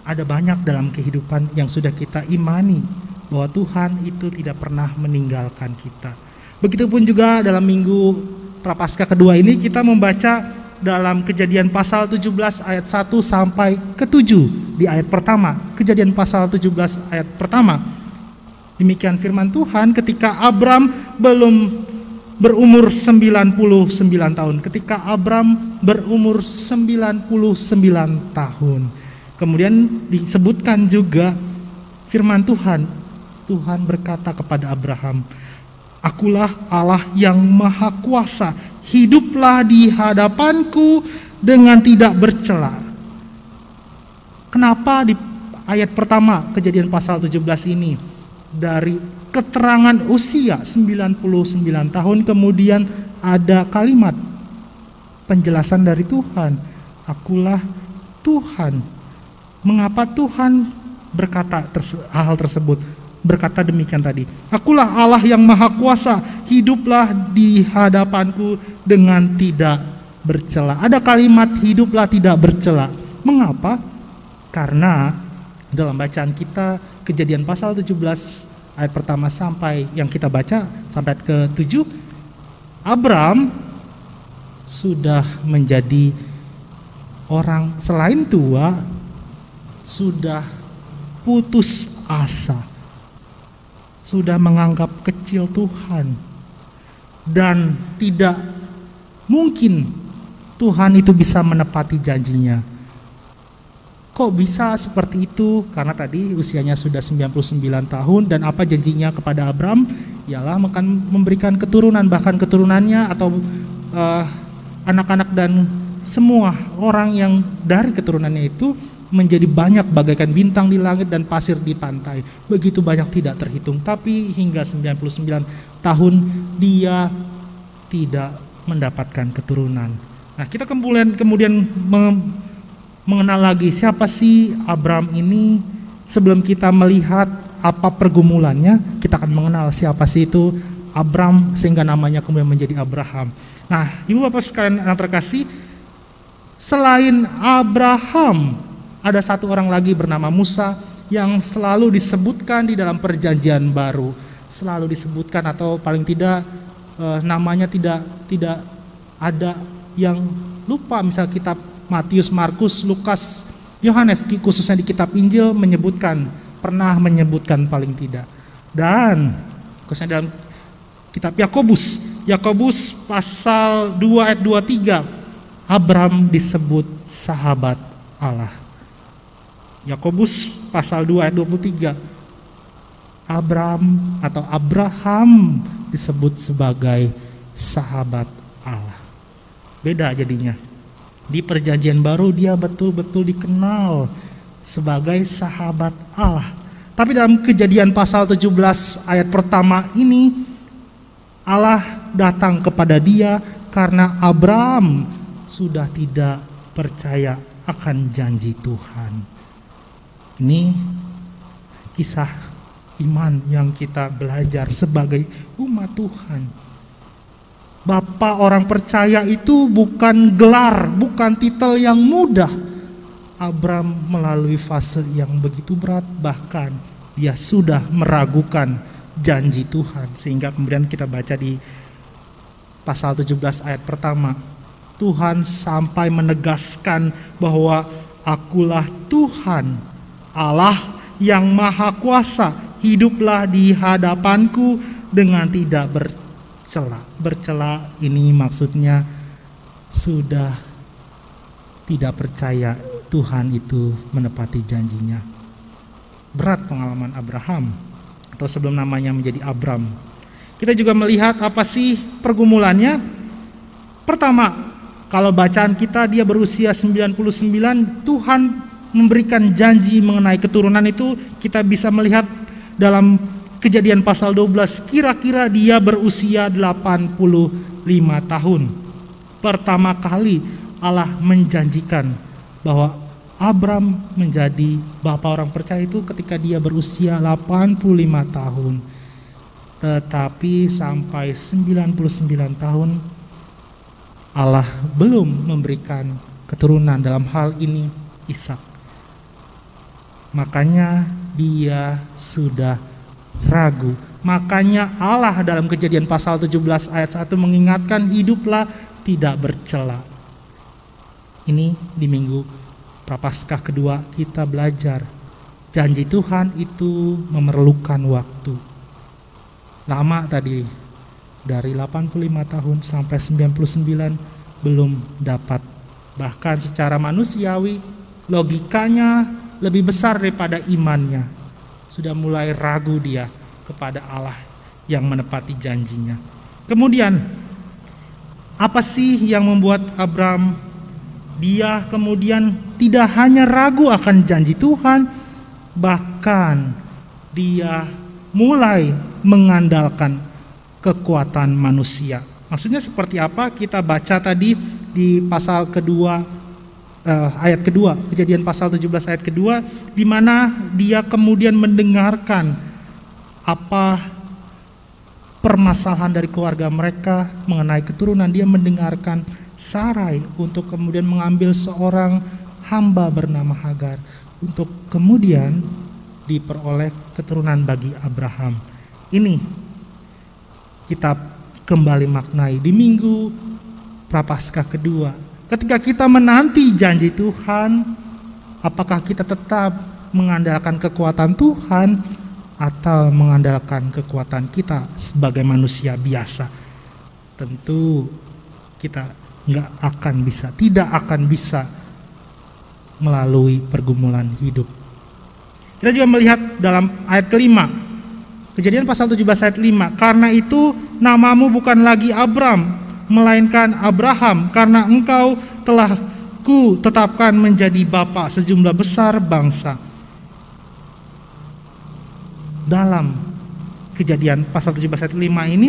ada banyak dalam kehidupan yang sudah kita imani, bahwa Tuhan itu tidak pernah meninggalkan kita. Begitupun juga dalam minggu Prapaskah kedua ini kita membaca dalam Kejadian pasal 17 ayat 1 sampai ke 7 di ayat pertama. Kejadian pasal 17 ayat pertama. Demikian firman Tuhan ketika Abram belum berumur 99 tahun. Ketika Abram berumur 99 tahun. Kemudian disebutkan juga firman Tuhan. Tuhan berkata kepada Abraham, "Akulah Allah yang maha kuasa, hiduplah di hadapanku dengan tidak bercela." Kenapa di ayat pertama Kejadian pasal 17 ini dari keterangan usia 99 tahun kemudian ada kalimat penjelasan dari Tuhan, "Akulah Tuhan." Mengapa Tuhan berkata hal tersebut? Berkata demikian tadi, "Akulah Allah yang maha kuasa, hiduplah di hadapanku dengan tidak bercela." Ada kalimat hiduplah tidak bercela. Mengapa? Karena dalam bacaan kita Kejadian pasal 17 ayat pertama sampai yang kita baca sampai ke 7, Abram sudah menjadi orang selain tua, sudah putus asa, sudah menganggap kecil Tuhan, dan tidak mungkin Tuhan itu bisa menepati janjinya. Kok bisa seperti itu? Karena tadi usianya sudah 99 tahun, dan apa janjinya kepada Abram? Ialah akan memberikan keturunan, bahkan keturunannya atau anak-anak dan semua orang yang dari keturunannya itu menjadi banyak bagaikan bintang di langit dan pasir di pantai. Begitu banyak tidak terhitung, tapi hingga 99 tahun dia tidak mendapatkan keturunan. Nah, kita kemudian mengenal lagi siapa sih Abram ini. Sebelum kita melihat apa pergumulannya, kita akan mengenal siapa sih itu Abram sehingga namanya kemudian menjadi Abraham. Nah, Ibu Bapak sekalian yang terkasih, selain Abraham ada satu orang lagi bernama Musa yang selalu disebutkan di dalam perjanjian baru. Selalu disebutkan, atau paling tidak namanya tidak ada yang lupa. Misal kitab Matius, Markus, Lukas, Yohanes, khususnya di kitab Injil pernah menyebutkan paling tidak. Dan khususnya dalam kitab Yakobus pasal 2 ayat 23, Abram disebut sahabat Allah. Yakobus pasal 2 ayat 23, Abraham disebut sebagai sahabat Allah. Beda jadinya. Di perjanjian baru dia betul-betul dikenal sebagai sahabat Allah. Tapi dalam Kejadian pasal 17 ayat pertama ini, Allah datang kepada dia karena Abram sudah tidak percaya akan janji Tuhan. Ini kisah iman yang kita belajar sebagai umat Tuhan. Bapa orang percaya itu bukan gelar, bukan titel yang mudah. Abram melalui fase yang begitu berat, bahkan dia sudah meragukan janji Tuhan. Sehingga kemudian kita baca di pasal 17 ayat pertama, Tuhan sampai menegaskan bahwa akulah Tuhan, Allah yang maha kuasa, hiduplah di hadapanku dengan tidak bercela. Bercela ini maksudnya sudah tidak percaya Tuhan itu menepati janjinya. Berat pengalaman Abraham, atau sebelum namanya menjadi Abram. Kita juga melihat apa sih pergumulannya. Pertama, kalau bacaan kita dia berusia 99, Tuhan memberikan janji mengenai keturunan itu kita bisa melihat dalam Kejadian pasal 12, kira-kira dia berusia 85 tahun. Pertama kali Allah menjanjikan bahwa Abram menjadi bapa orang percaya itu ketika dia berusia 85 tahun. Tetapi sampai 99 tahun Allah belum memberikan keturunan, dalam hal ini Ishak. Makanya dia sudah ragu. Makanya Allah dalam Kejadian pasal 17 ayat 1 mengingatkan, hiduplah tidak bercela. Ini di minggu Prapaskah kedua kita belajar janji Tuhan itu memerlukan waktu. Lama tadi, dari 85 tahun sampai 99 belum dapat. Bahkan secara manusiawi logikanya lebih besar daripada imannya. Sudah mulai ragu dia kepada Allah yang menepati janjinya. Kemudian apa sih yang membuat Abram dia kemudian tidak hanya ragu akan janji Tuhan, bahkan dia mulai mengandalkan kekuatan manusia. Maksudnya seperti apa? Kita baca tadi di pasal kedua, ayat kedua, Kejadian pasal 17 ayat kedua, di mana dia kemudian mendengarkan apa permasalahan dari keluarga mereka mengenai keturunan. Dia mendengarkan Sarai untuk kemudian mengambil seorang hamba bernama Hagar untuk kemudian diperoleh keturunan bagi Abraham. Ini kita kembali maknai di minggu Prapaskah kedua. Ketika kita menanti janji Tuhan, apakah kita tetap mengandalkan kekuatan Tuhan atau mengandalkan kekuatan kita sebagai manusia biasa? Tentu kita tidak akan bisa melalui pergumulan hidup. Kita juga melihat dalam ayat kelima, Kejadian pasal 17 ayat 5, karena itu namamu bukan lagi Abram, melainkan Abraham, karena engkau telah ku tetapkan menjadi bapa sejumlah besar bangsa. Dalam Kejadian pasal 17 ayat 5 ini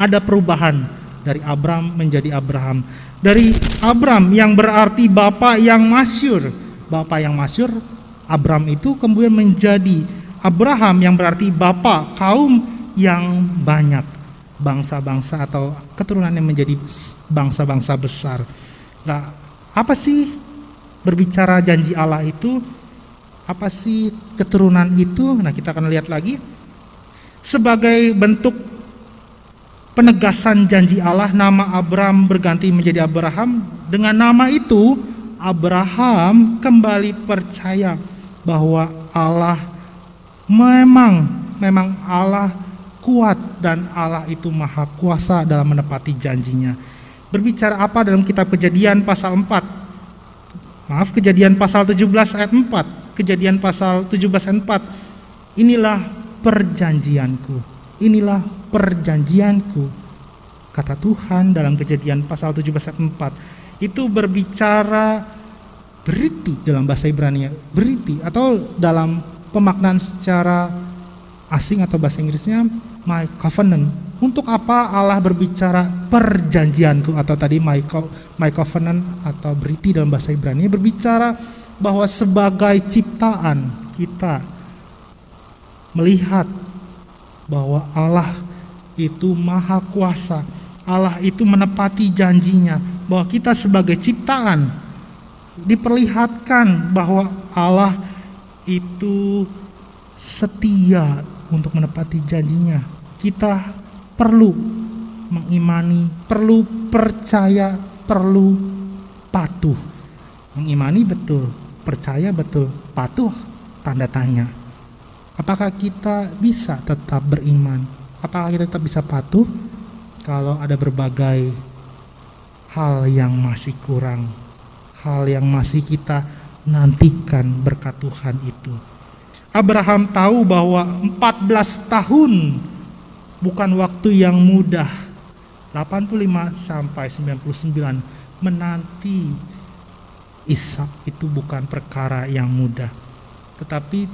ada perubahan dari Abram menjadi Abraham. Dari Abram yang berarti bapa yang masyhur, bapa yang masyhur, Abram itu kemudian menjadi Abraham yang berarti bapa kaum yang banyak, bangsa-bangsa atau keturunannya menjadi bangsa-bangsa besar. Nah, apa sih berbicara janji Allah itu? Apa sih keturunan itu? Nah, kita akan lihat lagi. Sebagai bentuk penegasan janji Allah, nama Abram berganti menjadi Abraham. Dengan nama itu, Abraham kembali percaya bahwa Allah memang Allah kuat dan Allah itu maha kuasa dalam menepati janjinya. Berbicara apa dalam kitab Kejadian pasal 4? Kejadian pasal 17 ayat 4. Kejadian pasal 17 ayat 4. Inilah perjanjianku. Inilah perjanjianku, kata Tuhan dalam Kejadian pasal 17 ayat 4. Itu berbicara beriti dalam bahasa Ibrani, beriti, atau dalam pemaknaan secara asing atau bahasa Inggrisnya my covenant, Untuk apa Allah berbicara perjanjianku, atau tadi my covenant atau beriti dalam bahasa Ibrani, berbicara bahwa sebagai ciptaan kita melihat bahwa Allah itu maha kuasa, Allah itu menepati janjinya, bahwa kita sebagai ciptaan diperlihatkan bahwa Allah itu setia untuk menepati janjinya. Kita perlu mengimani, perlu percaya, perlu patuh. Mengimani betul, percaya betul, patuh tanda tanya. Apakah kita bisa tetap beriman? Apakah kita tetap bisa patuh kalau ada berbagai hal yang masih kurang, hal yang masih kita nantikan berkat Tuhan itu? Abraham tahu bahwa 14 tahun bukan waktu yang mudah. 85 sampai 99 menanti Ishak itu bukan perkara yang mudah. Tetapi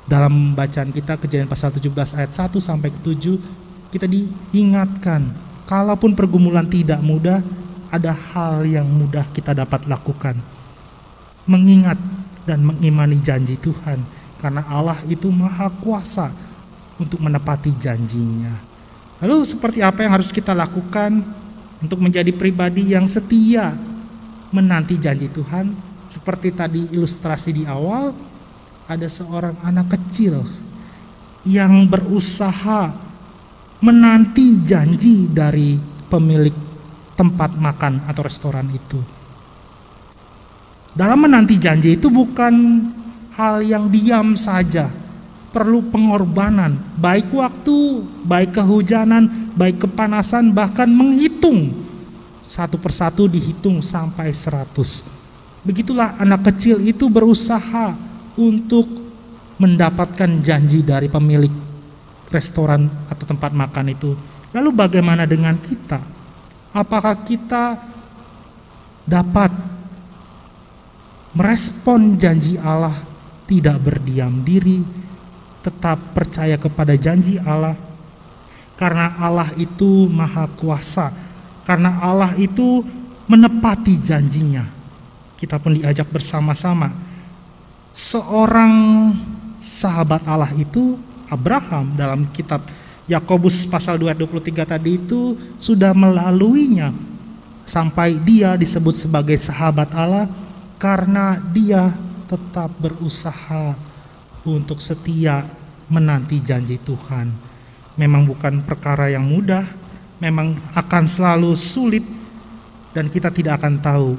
dalam bacaan kita Kejadian pasal 17 ayat 1 sampai 7 kita diingatkan, kalaupun pergumulan tidak mudah, ada hal yang mudah kita dapat lakukan. Mengingat dan mengimani janji Tuhan, karena Allah itu maha kuasa untuk menepati janjinya. Lalu seperti apa yang harus kita lakukan untuk menjadi pribadi yang setia menanti janji Tuhan? Seperti tadi ilustrasi di awal, ada seorang anak kecil yang berusaha menanti janji dari pemilik tempat makan atau restoran itu. Dalam menanti janji itu bukan hal yang diam saja, perlu pengorbanan, baik waktu, baik kehujanan, baik kepanasan, bahkan menghitung satu persatu, dihitung sampai 100. Begitulah anak kecil itu berusaha untuk mendapatkan janji dari pemilik restoran atau tempat makan itu. Lalu bagaimana dengan kita? Apakah kita dapat merespon janji Allah, tidak berdiam diri, tetap percaya kepada janji Allah? Karena Allah itu maha kuasa, karena Allah itu menepati janjinya. Kita pun diajak bersama-sama. Seorang sahabat Allah itu Abraham, dalam kitab Yakobus pasal 2 ayat 23 tadi itu sudah melaluinya sampai dia disebut sebagai sahabat Allah karena dia tetap berusaha untuk setia menanti janji Tuhan. Memang bukan perkara yang mudah, memang akan selalu sulit, dan kita tidak akan tahu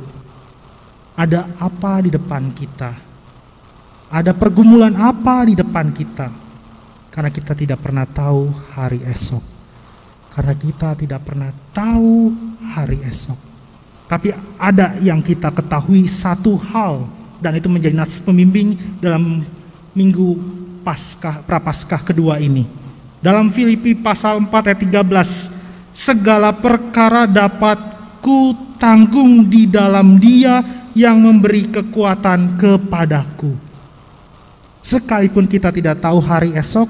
ada apa di depan kita, ada pergumulan apa di depan kita, karena kita tidak pernah tahu hari esok, karena kita tidak pernah tahu hari esok. Tapi ada yang kita ketahui satu hal, dan itu menjadi nas pembimbing dalam minggu Prapaskah kedua ini. Dalam Filipi pasal 4 ayat 13, segala perkara dapat ku tanggung di dalam Dia yang memberi kekuatan kepadaku. Sekalipun kita tidak tahu hari esok,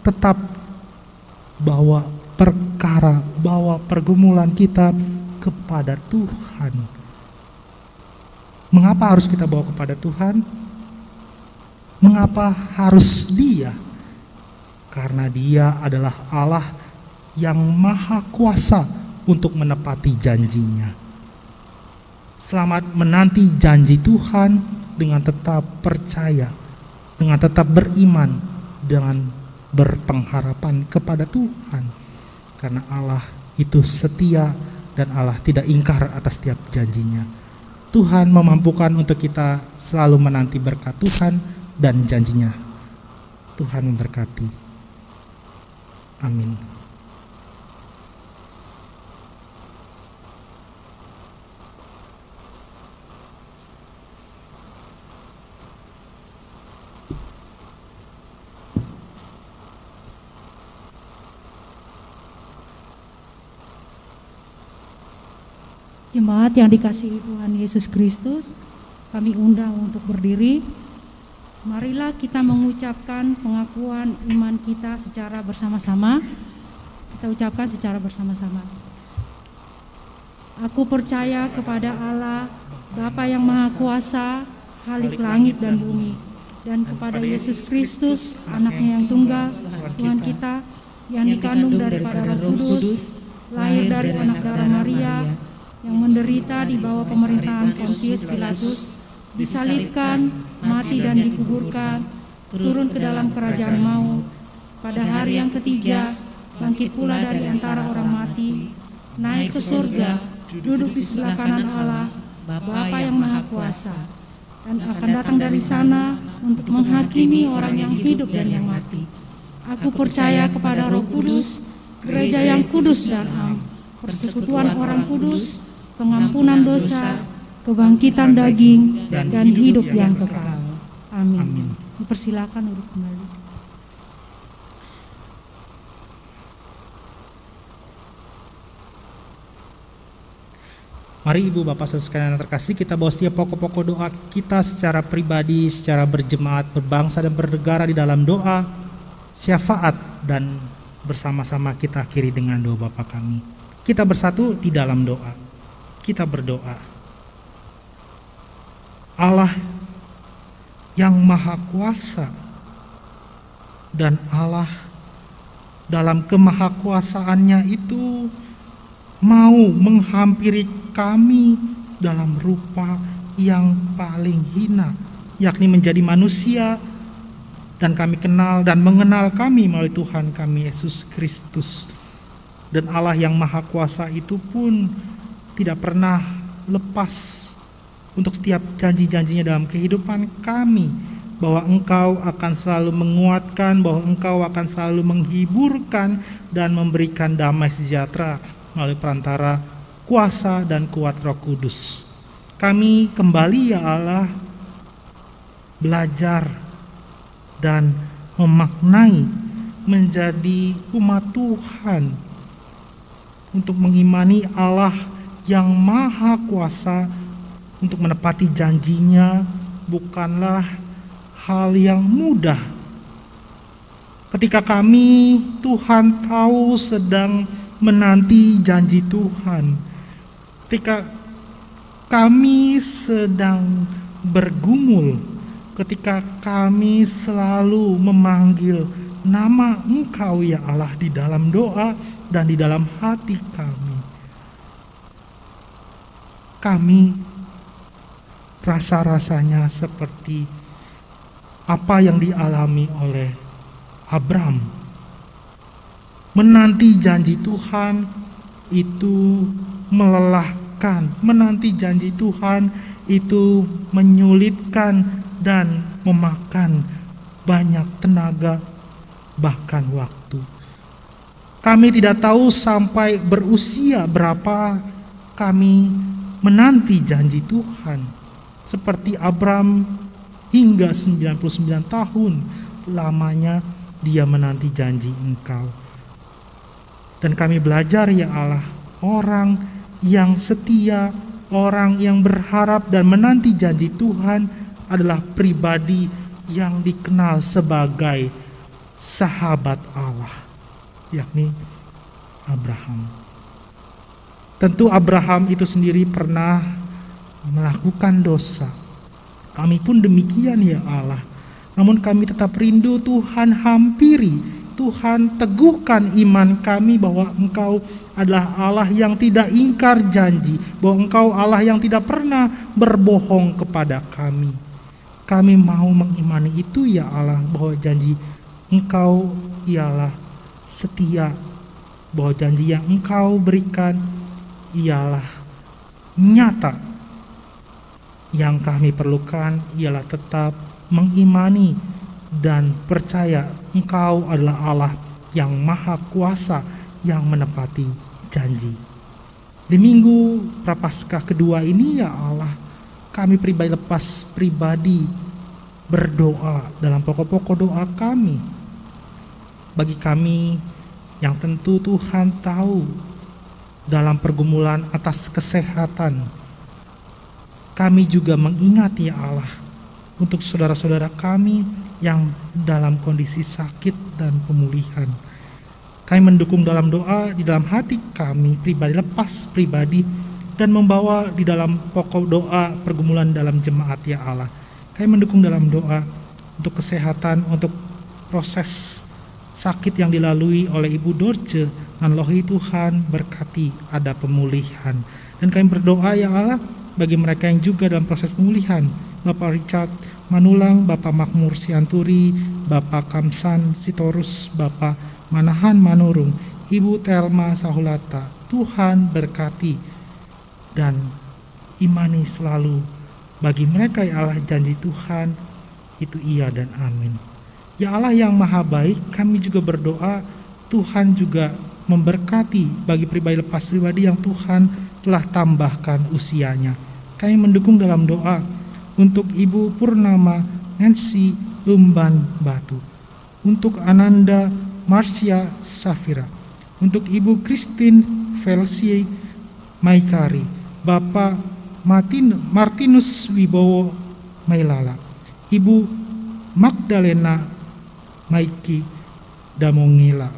tetap bawa perkara, bawa pergumulan kita kepada Tuhan. Mengapa harus kita bawa kepada Tuhan? Mengapa harus Dia? Karena Dia adalah Allah yang maha kuasa untuk menepati janjinya. Selamat menanti janji Tuhan dengan tetap percaya, dengan tetap beriman, dengan berpengharapan kepada Tuhan. Karena Allah itu setia dan Allah tidak ingkar atas setiap janjinya. Tuhan memampukan untuk kita selalu menanti berkat Tuhan dan janjinya. Tuhan memberkati. Amin. Jemaat yang dikasihi Tuhan Yesus Kristus, kami undang untuk berdiri. Marilah kita mengucapkan pengakuan iman kita secara bersama-sama. Kita ucapkan secara bersama-sama. Aku percaya kepada Allah, Bapa yang Maha Kuasa, Khalik langit dan bumi, dan kepada Yesus Kristus, anaknya yang tunggal, Tuhan kita, yang dikandung daripada Roh Kudus, lahir dari anak darah Maria, yang menderita di bawah pemerintahan Pontius Pilatus, disalibkan, mati dan dikuburkan, turun ke dalam kerajaan maut, pada hari yang ketiga, bangkit pula dari antara orang mati, naik ke surga, duduk di sebelah kanan Allah, Bapa yang Maha Kuasa, dan akan datang dari sana untuk menghakimi orang yang hidup dan yang mati. Aku percaya kepada Roh Kudus, gereja yang kudus dan am, persekutuan orang kudus, pengampunan dosa, kebangkitan daging, dan hidup yang kekal. Amin. Dipersilakan duduk kembali. Mari Ibu Bapak Saudara sekalian yang terkasih, kita bawa setiap pokok-pokok doa kita secara pribadi, secara berjemaat, berbangsa dan bernegara di dalam doa syafaat, dan bersama-sama kita akhiri dengan doa Bapa kami. Kita bersatu di dalam doa. Kita berdoa. Allah yang Maha Kuasa dan Allah dalam kemahakuasaannya itu mau menghampiri kami dalam rupa yang paling hina, yakni menjadi manusia, dan kami kenal dan mengenal kami melalui Tuhan kami Yesus Kristus. Dan Allah yang Maha Kuasa itu pun tidak pernah lepas untuk setiap janji-janjinya dalam kehidupan kami, bahwa Engkau akan selalu menguatkan, bahwa Engkau akan selalu menghiburkan dan memberikan damai sejahtera melalui perantara kuasa dan kuat Roh Kudus. Kami kembali ya Allah belajar dan memaknai menjadi umat Tuhan untuk mengimani Allah yang Maha Kuasa, untuk menepati janjinya bukanlah hal yang mudah. Ketika kami, Tuhan tahu, sedang menanti janji Tuhan, ketika kami sedang bergumul, ketika kami selalu memanggil nama Engkau ya Allah di dalam doa dan di dalam hati kami rasa-rasanya seperti apa yang dialami oleh Abram. Menanti janji Tuhan itu melelahkan, menanti janji Tuhan itu menyulitkan dan memakan banyak tenaga, bahkan waktu. Kami tidak tahu sampai berusia berapa kami menanti janji Tuhan. Seperti Abram, hingga 99 tahun lamanya dia menanti janji Engkau. Dan kami belajar ya Allah, orang yang setia, orang yang berharap dan menanti janji Tuhan adalah pribadi yang dikenal sebagai sahabat Allah, yakni Abraham. Tentu Abraham itu sendiri pernah melakukan dosa. Kami pun demikian ya Allah. Namun kami tetap rindu Tuhan hampiri, Tuhan teguhkan iman kami bahwa Engkau adalah Allah yang tidak ingkar janji, bahwa Engkau Allah yang tidak pernah berbohong kepada kami. Kami mau mengimani itu ya Allah, bahwa janji Engkau ialah setia, bahwa janji yang Engkau berikan ialah nyata. Yang kami perlukan ialah tetap mengimani dan percaya Engkau adalah Allah yang Maha Kuasa yang menepati janji. Di minggu Prapaskah kedua ini ya Allah, kami pribadi berdoa dalam pokok-pokok doa kami. Bagi kami yang tentu Tuhan tahu dalam pergumulan atas kesehatan, kami juga mengingat ya Allah untuk saudara-saudara kami yang dalam kondisi sakit dan pemulihan. Kami mendukung dalam doa di dalam hati kami pribadi, lepas pribadi, dan membawa di dalam pokok doa pergumulan dalam jemaat ya Allah. Kami mendukung dalam doa untuk kesehatan, untuk proses sakit yang dilalui oleh Ibu Dorce, dan lohi Tuhan berkati ada pemulihan. Dan kami berdoa ya Allah bagi mereka yang juga dalam proses pemulihan, Bapak Richard Manulang, Bapak Makmur Sianturi, Bapak Kamsan Sitorus, Bapak Manahan Manurung, Ibu Telma Sahulata. Tuhan berkati dan imani selalu bagi mereka ya Allah, janji Tuhan itu iya dan amin. Ya Allah yang maha baik, kami juga berdoa Tuhan juga memberkati bagi pribadi lepas pribadi yang Tuhan telah tambahkan usianya. Kami mendukung dalam doa untuk Ibu Purnama Nancy Lumban Batu, untuk Ananda Marcia Safira, untuk Ibu Christine Felsie Maikari, Bapak Martinus Wibowo Mailala, Ibu Magdalena Maiki Damongila,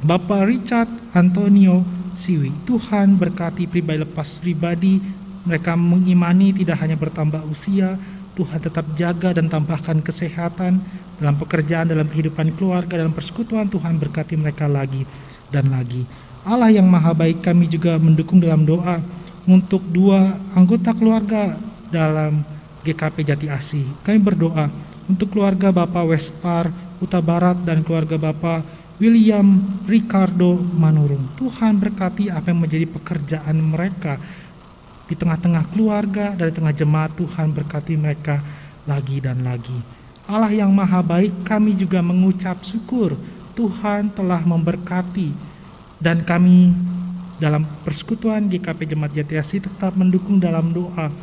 Bapak Richard Antonio Siwi. Tuhan berkati pribadi lepas pribadi, mereka mengimani tidak hanya bertambah usia, Tuhan tetap jaga dan tambahkan kesehatan dalam pekerjaan, dalam kehidupan keluarga, dalam persekutuan. Tuhan berkati mereka lagi dan lagi. Allah yang maha baik, kami juga mendukung dalam doa untuk 2 anggota keluarga dalam GKP Jati Asih. Kami berdoa untuk keluarga Bapak Wespar Huta Barat dan keluarga Bapak William Ricardo Manurung. Tuhan berkati apa yang menjadi pekerjaan mereka di tengah-tengah keluarga, dari tengah jemaat. Tuhan berkati mereka lagi dan lagi. Allah yang maha baik, kami juga mengucap syukur Tuhan telah memberkati, dan kami dalam persekutuan GKP Jemaat Jati Asih tetap mendukung dalam doa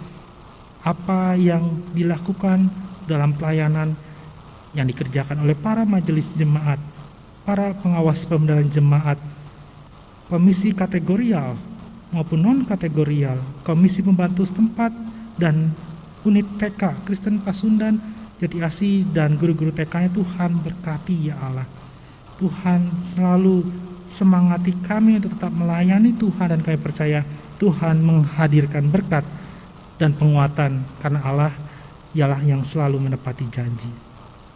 apa yang dilakukan dalam pelayanan yang dikerjakan oleh para majelis jemaat, para pengawas pemeliharaan jemaat, komisi kategorial maupun non-kategorial, komisi pembantu setempat, dan unit TK Kristen Pasundan Jati Asih, dan guru-guru TK-nya. Tuhan berkati ya Allah. Tuhan selalu semangati kami untuk tetap melayani Tuhan, dan kami percaya Tuhan menghadirkan berkat dan penguatan karena Allah ialah yang selalu menepati janji.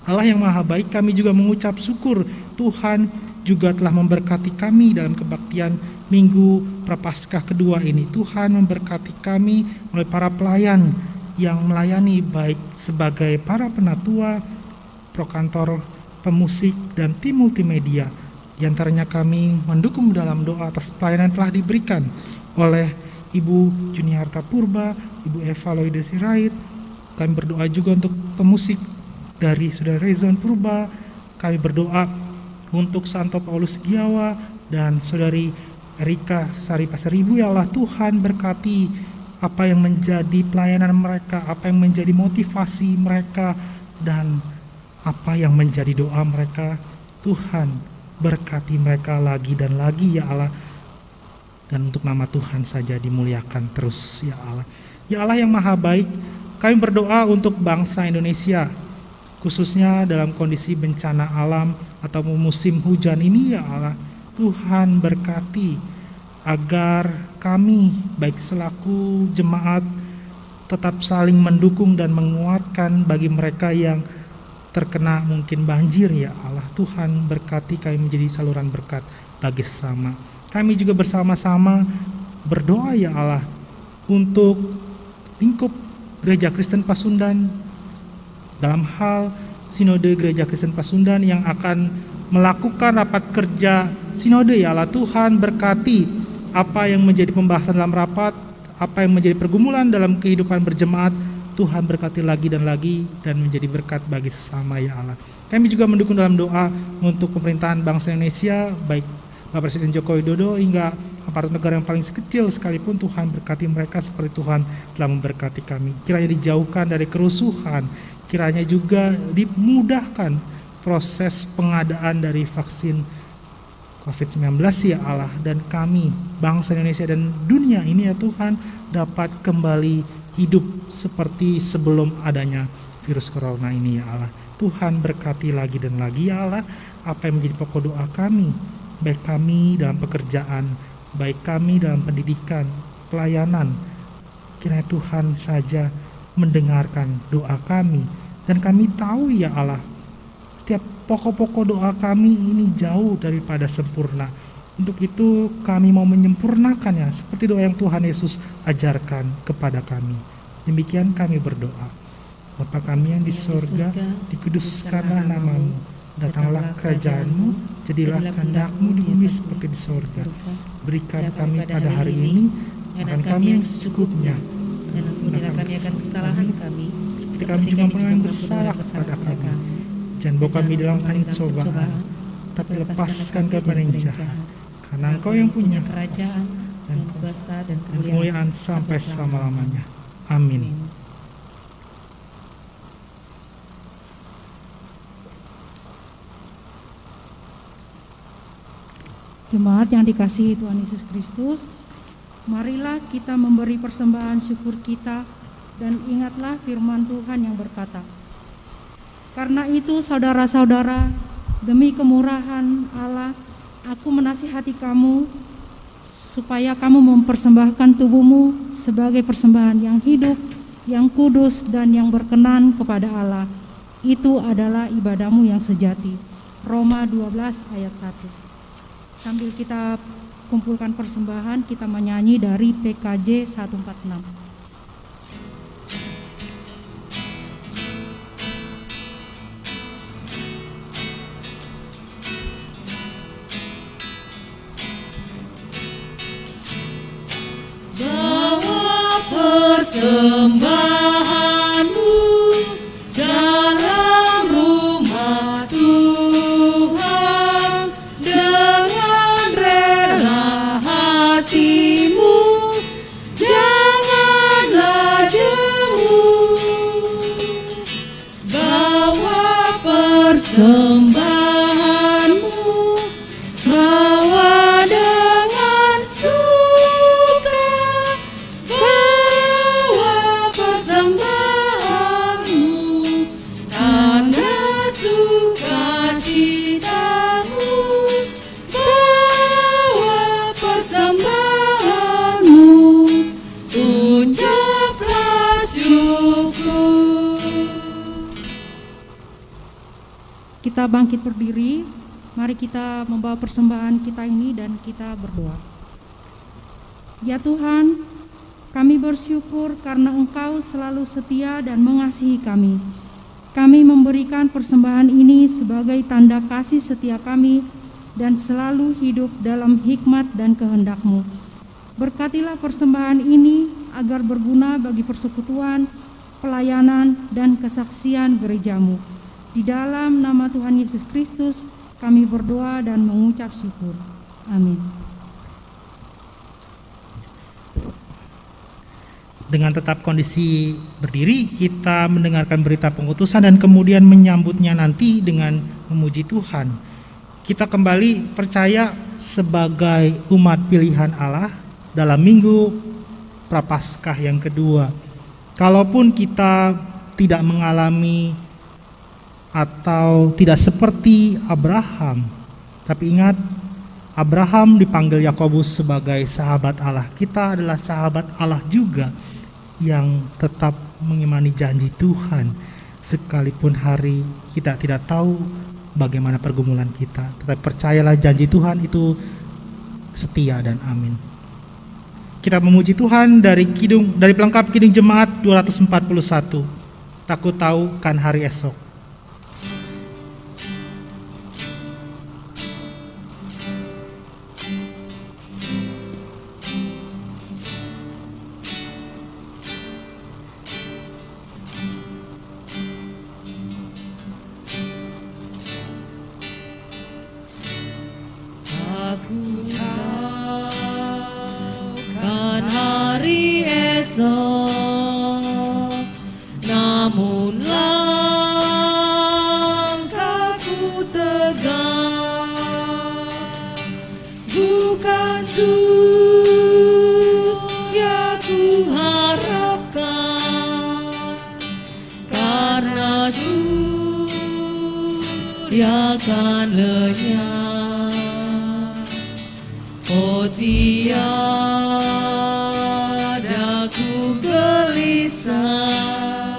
Allah yang maha baik, kami juga mengucap syukur Tuhan juga telah memberkati kami dalam kebaktian Minggu Prapaskah kedua ini. Tuhan memberkati kami oleh para pelayan yang melayani, baik sebagai para penatua, prokantor, pemusik, dan tim multimedia. Di antaranya kami mendukung dalam doa atas pelayanan yang telah diberikan oleh Ibu Juniarta Purba, Ibu Eva Loide Sirait. Kami berdoa juga untuk pemusik dari Saudara Rezon Purba. Kami berdoa untuk Santo Paulus Giawa dan Saudari Erika Sari Pasaribu. Ya Allah, Tuhan berkati apa yang menjadi pelayanan mereka, apa yang menjadi motivasi mereka, dan apa yang menjadi doa mereka. Tuhan berkati mereka lagi dan lagi ya Allah, dan untuk nama Tuhan saja dimuliakan terus ya Allah. Ya Allah yang maha baik, kami berdoa untuk bangsa Indonesia, khususnya dalam kondisi bencana alam atau musim hujan ini ya Allah. Tuhan berkati agar kami baik selaku jemaat tetap saling mendukung dan menguatkan bagi mereka yang terkena mungkin banjir ya Allah. Tuhan berkati kami menjadi saluran berkat bagi sesama. Kami juga bersama-sama berdoa ya Allah untuk lingkup Gereja Kristen Pasundan dalam hal Sinode Gereja Kristen Pasundan yang akan melakukan rapat kerja sinode ya Allah. Tuhan berkati apa yang menjadi pembahasan dalam rapat, apa yang menjadi pergumulan dalam kehidupan berjemaat. Tuhan berkati lagi dan lagi dan menjadi berkat bagi sesama ya Allah. Kami juga mendukung dalam doa untuk pemerintahan bangsa Indonesia, baik Bapak Presiden Joko Widodo hingga aparatur negara yang paling kecil sekalipun. Tuhan berkati mereka seperti Tuhan telah memberkati kami. Kiranya dijauhkan dari kerusuhan, kiranya juga dimudahkan proses pengadaan dari vaksin COVID-19 ya Allah, dan kami bangsa Indonesia dan dunia ini ya Tuhan dapat kembali hidup seperti sebelum adanya virus corona ini ya Allah. Tuhan berkati lagi dan lagi ya Allah apa yang menjadi pokok doa kami baik kami dalam pekerjaan, baik kami dalam pendidikan, pelayanan. Kiranya Tuhan saja mendengarkan doa kami, dan kami tahu ya Allah, setiap pokok-pokok doa kami ini jauh daripada sempurna. Untuk itu kami mau menyempurnakannya seperti doa yang Tuhan Yesus ajarkan kepada kami. Demikian kami berdoa. Bapa kami yang di sorga, dikuduskanlah namamu, datanglah kerajaanmu, jadilah kehendak-Mu di bumi seperti di sorga. Berikan kami pada hari ini makan kami yang secukupnya, dan ampunilah kami akan kesalahan kami, seperti kami juga yang bersalah kepada kami. Jangan bawa kami dalam pencobaan, tapi lepaskan kami dari yang jahat. Karena Engkau yang punya kerajaan dan kuasa dan kemuliaan sampai selama-lamanya. Amin. Jemaat yang dikasihi Tuhan Yesus Kristus, marilah kita memberi persembahan syukur kita dan ingatlah firman Tuhan yang berkata, "Karena itu saudara-saudara, demi kemurahan Allah, aku menasihati kamu supaya kamu mempersembahkan tubuhmu sebagai persembahan yang hidup, yang kudus dan yang berkenan kepada Allah. Itu adalah ibadahmu yang sejati." Roma 12 ayat 1. Sambil kita kumpulkan persembahan, kita menyanyi dari PKJ 146. Bawa persembahanmu dalam rumah Tuhan dengan rela hatimu, janganlah jemu. Bawa persembahanmu, bawa dengan suka, bawa persembahanmu, tanda sukacitamu, bawa persembahanmu, ucaplah syukur. Kita bangkit berdiri, mari kita membawa persembahan kita ini dan kita berdoa. Ya Tuhan, kami bersyukur karena Engkau selalu setia dan mengasihi kami. Kami memberikan persembahan ini sebagai tanda kasih setia kami dan selalu hidup dalam hikmat dan kehendak-Mu. Berkatilah persembahan ini agar berguna bagi persekutuan, pelayanan, dan kesaksian gereja-Mu. Di dalam nama Tuhan Yesus Kristus, kami berdoa dan mengucap syukur. Amin. Dengan tetap kondisi berdiri, kita mendengarkan berita pengutusan dan kemudian menyambutnya nanti dengan memuji Tuhan. Kita kembali percaya sebagai umat pilihan Allah dalam minggu Prapaskah yang kedua. Kalaupun kita tidak mengalami atau tidak seperti Abraham, tapi ingat, Abraham dipanggil Yakobus sebagai sahabat Allah. Kita adalah sahabat Allah juga yang tetap mengimani janji Tuhan, sekalipun hari kita tidak tahu bagaimana pergumulan kita, tetapi percayalah janji Tuhan itu setia dan amin. Kita memuji Tuhan dari pelengkap Kidung Jemaat 241. Takut tahu kan hari esok. Aku tahu kan hari esok, namun langkahku tegak, bukan surga ku harapkan, karena surga kan lenyap. Oh tiada ku gelisah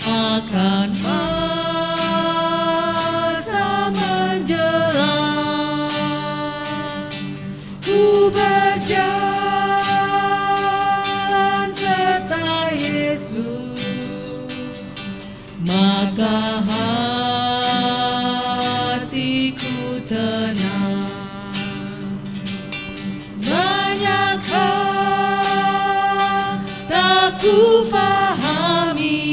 akan masa menjelang, ku berjalan serta Yesus, maka hatiku tenang. Banyak hal tak ku fahami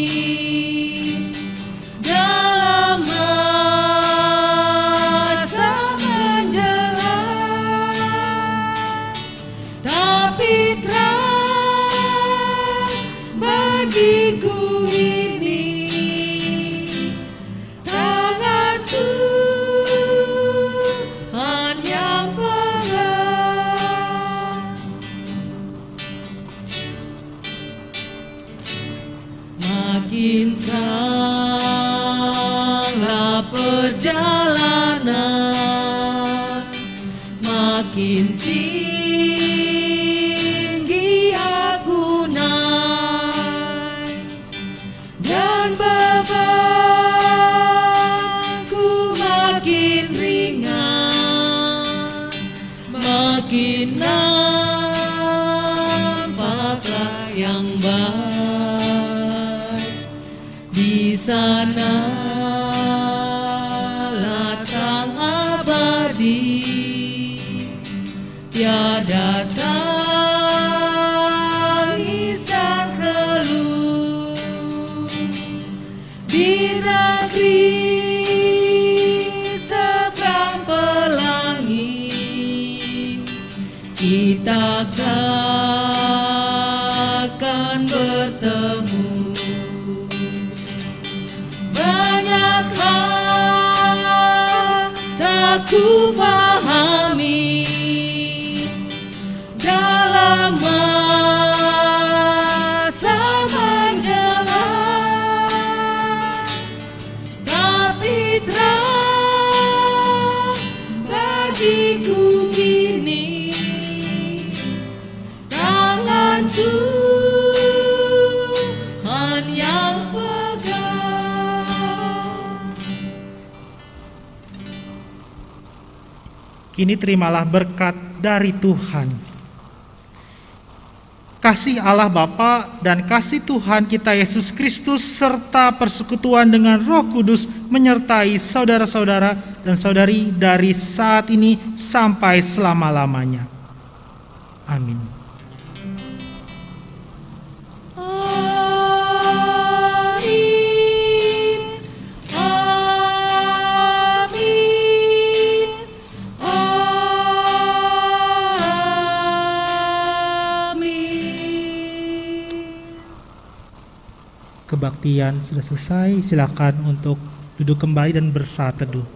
dalam masa menjelang, tapi terang bagiku ini tangan Tuhan yang pegang. Makin teranglah perjalanan, makin tinggi aku naik, dan bebanku makin ringan, makin nampaklah yang baik. Di sana latang abadi, tiada tangis dan keluh. Di negeri seberang pelangi, kita akan bertemu. Banyak hal tak ku fahami dalam masa menjelang, tapi terang bagiku ini tangan Tuhan yang pegang. Kini terimalah berkat dari Tuhan. Kasih Allah Bapa dan kasih Tuhan kita Yesus Kristus serta persekutuan dengan Roh Kudus menyertai saudara-saudara dan saudari dari saat ini sampai selama-lamanya. Amin. Kebaktian sudah selesai, silakan untuk duduk kembali dan bersaat teduh.